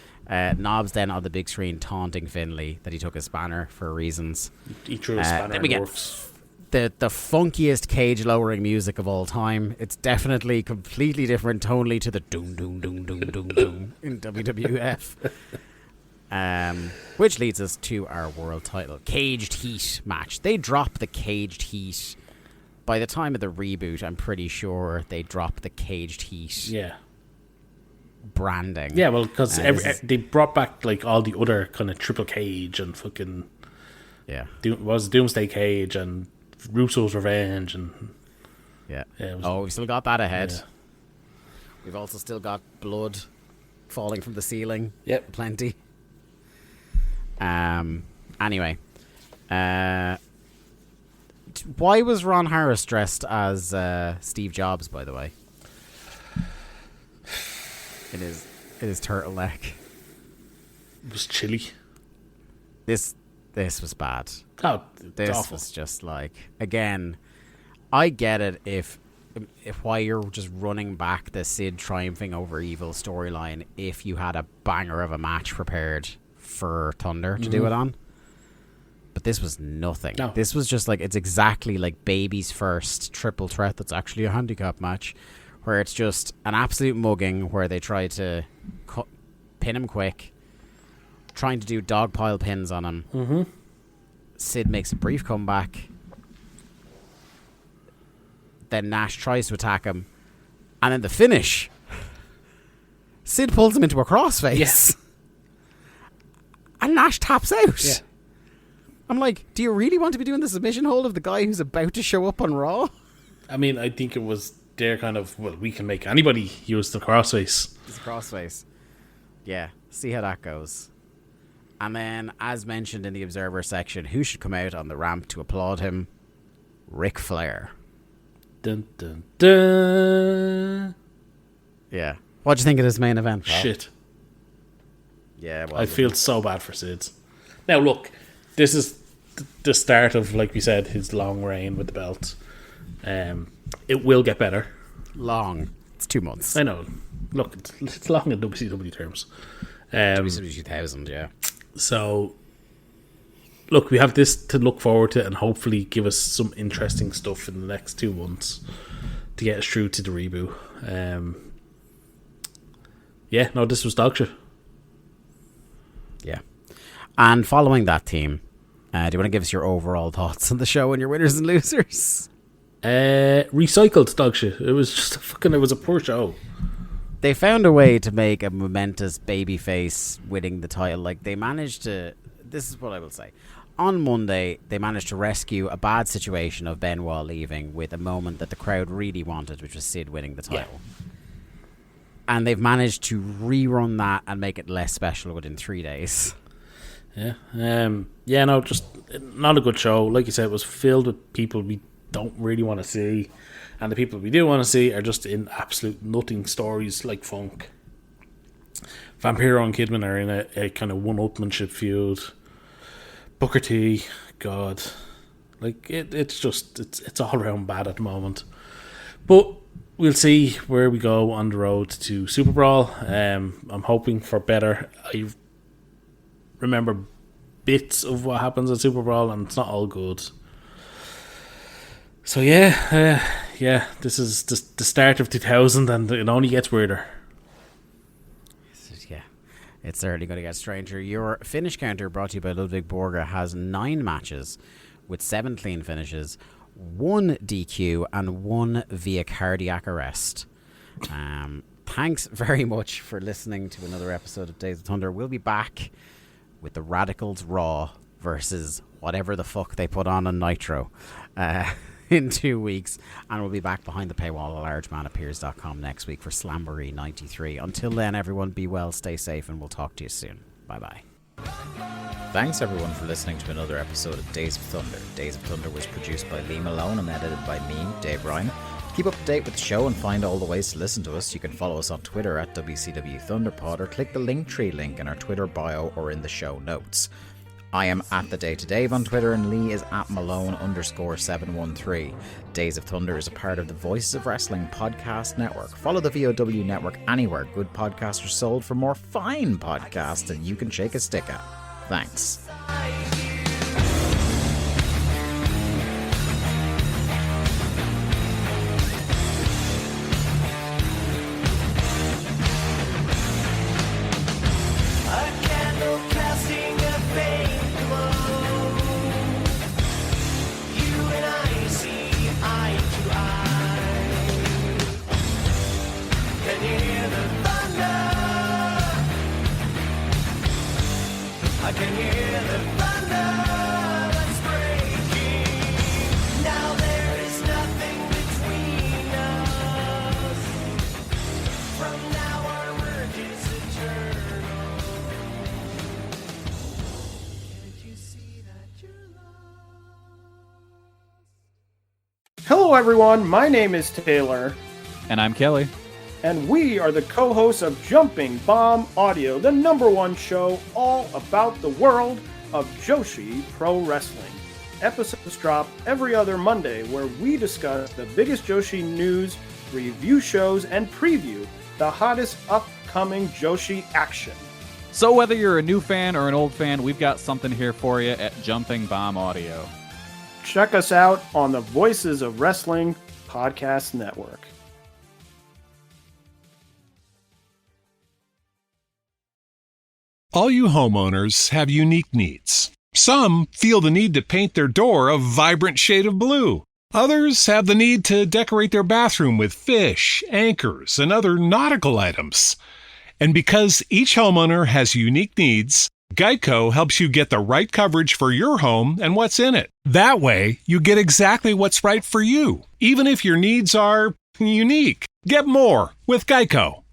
Knobs then on the big screen taunting Finlay that he took his spanner for reasons. He threw his spanner then we and get works. the funkiest cage lowering music of all time. It's definitely completely different tonally to the doom doom doom doom doom doom in WWF. Which leads us to our world title caged heat match. They drop the caged heat. By the time of the reboot, I'm pretty sure they dropped the caged heat. Yeah. Branding. Yeah, well, because they brought back like all the other kind of triple cage and fucking Doomsday Cage and Russo's Revenge and we've still got that ahead. Yeah. We've also still got blood falling from the ceiling. Yep, plenty. Anyway, why was Ron Harris dressed as Steve Jobs, by the way? In his turtleneck. It was chilly. This was bad. Oh, this awful. was just like, again, I get it if why you're just running back the Sid triumphing over evil storyline if you had a banger of a match prepared for Thunder to do it on. But this was nothing. No. This was just like, it's exactly like Baby's first triple threat that's actually a handicap match, where it's just an absolute mugging where they try to pin him quick, trying to do dog pile pins on him. Mm-hmm. Sid makes a brief comeback. Then Nash tries to attack him. And then the finish, Sid pulls him into a crossface. Yes. And Nash taps out. Yeah. I'm like, do you really want to be doing the submission hold of the guy who's about to show up on Raw? I mean, I think it was their kind of, well, we can make anybody use the crossface. It's a crossface. Yeah, see how that goes. And then, as mentioned in the Observer section, who should come out on the ramp to applaud him? Ric Flair. Dun, dun, dun. Yeah. What'd you think of this main event, Paul? Shit. Yeah, well, I feel so bad for Sid. Now, look, this is the start of, like we said, his long reign with the belt. It will get better. Long. It's 2 months. I know. Look, it's long in WCW terms. WCW 2000, yeah. So, look, we have this to look forward to and hopefully give us some interesting stuff in the next 2 months to get us through to the reboot. This was dog shit. Yeah. And following that team, do you want to give us your overall thoughts on the show and your winners and losers? Recycled dog shit. It was just it was a poor show. They found a way to make a momentous babyface winning the title. Like, they managed to, this is what I will say. On Monday, they managed to rescue a bad situation of Benoit leaving with a moment that the crowd really wanted, which was Sid winning the title. Yeah. And they've managed to rerun that and make it less special within 3 days. Yeah. Just not a good show. Like you said, it was filled with people we don't really want to see. And the people we do want to see are just in absolute nutting stories like Funk. Vampiro and Kidman are in a kind of one-upmanship feud. Booker T, God. Like, it's all around bad at the moment. But we'll see where we go on the road to Super Brawl. I'm hoping for better. I remember bits of what happens at Super Brawl, and it's not all good. So this is the start of 2000, and it only gets weirder. Yeah, It's certainly going to get stranger. Your finish counter, brought to you by Ludwig Borga, has 9 matches with 7 clean finishes, 1 DQ and 1 via cardiac arrest. Thanks very much for listening to another episode of Days of Thunder. We'll be back with the Radicals Raw versus whatever the fuck they put on Nitro in 2 weeks. And we'll be back behind the paywall at largemanappears.com next week for Slamboree 93. Until then, everyone, be well, stay safe, and we'll talk to you soon. Bye-bye. Thanks, everyone, for listening to another episode of Days of Thunder. Days of Thunder was produced by Lee Malone and edited by me, Dave Ryan. Keep up to date with the show and find all the ways to listen to us. You can follow us on Twitter at WCW Thunderpod, or click the Linktree link in our Twitter bio or in the show notes. I am at The Day to Dave on Twitter, and Lee is at Malone_713. Days of Thunder is a part of the Voices of Wrestling podcast network. Follow the VOW network anywhere good podcasts are sold for more fine podcasts that you can shake a stick at. Thanks. Hello everyone, my name is Taylor. And I'm Kelly. And we are the co-hosts of Jumping Bomb Audio, the #1 show all about the world of Joshi Pro Wrestling. Episodes drop every other Monday, where we discuss the biggest Joshi news, review shows, and preview the hottest upcoming Joshi action. So whether you're a new fan or an old fan, we've got something here for you at Jumping Bomb Audio. Check us out on the Voices of Wrestling podcast network. All you homeowners have unique needs. Some feel the need to paint their door a vibrant shade of blue. Others have the need to decorate their bathroom with fish, anchors, and other nautical items. And because each homeowner has unique needs, Geico helps you get the right coverage for your home and what's in it. That way, you get exactly what's right for you, even if your needs are unique. Get more with Geico.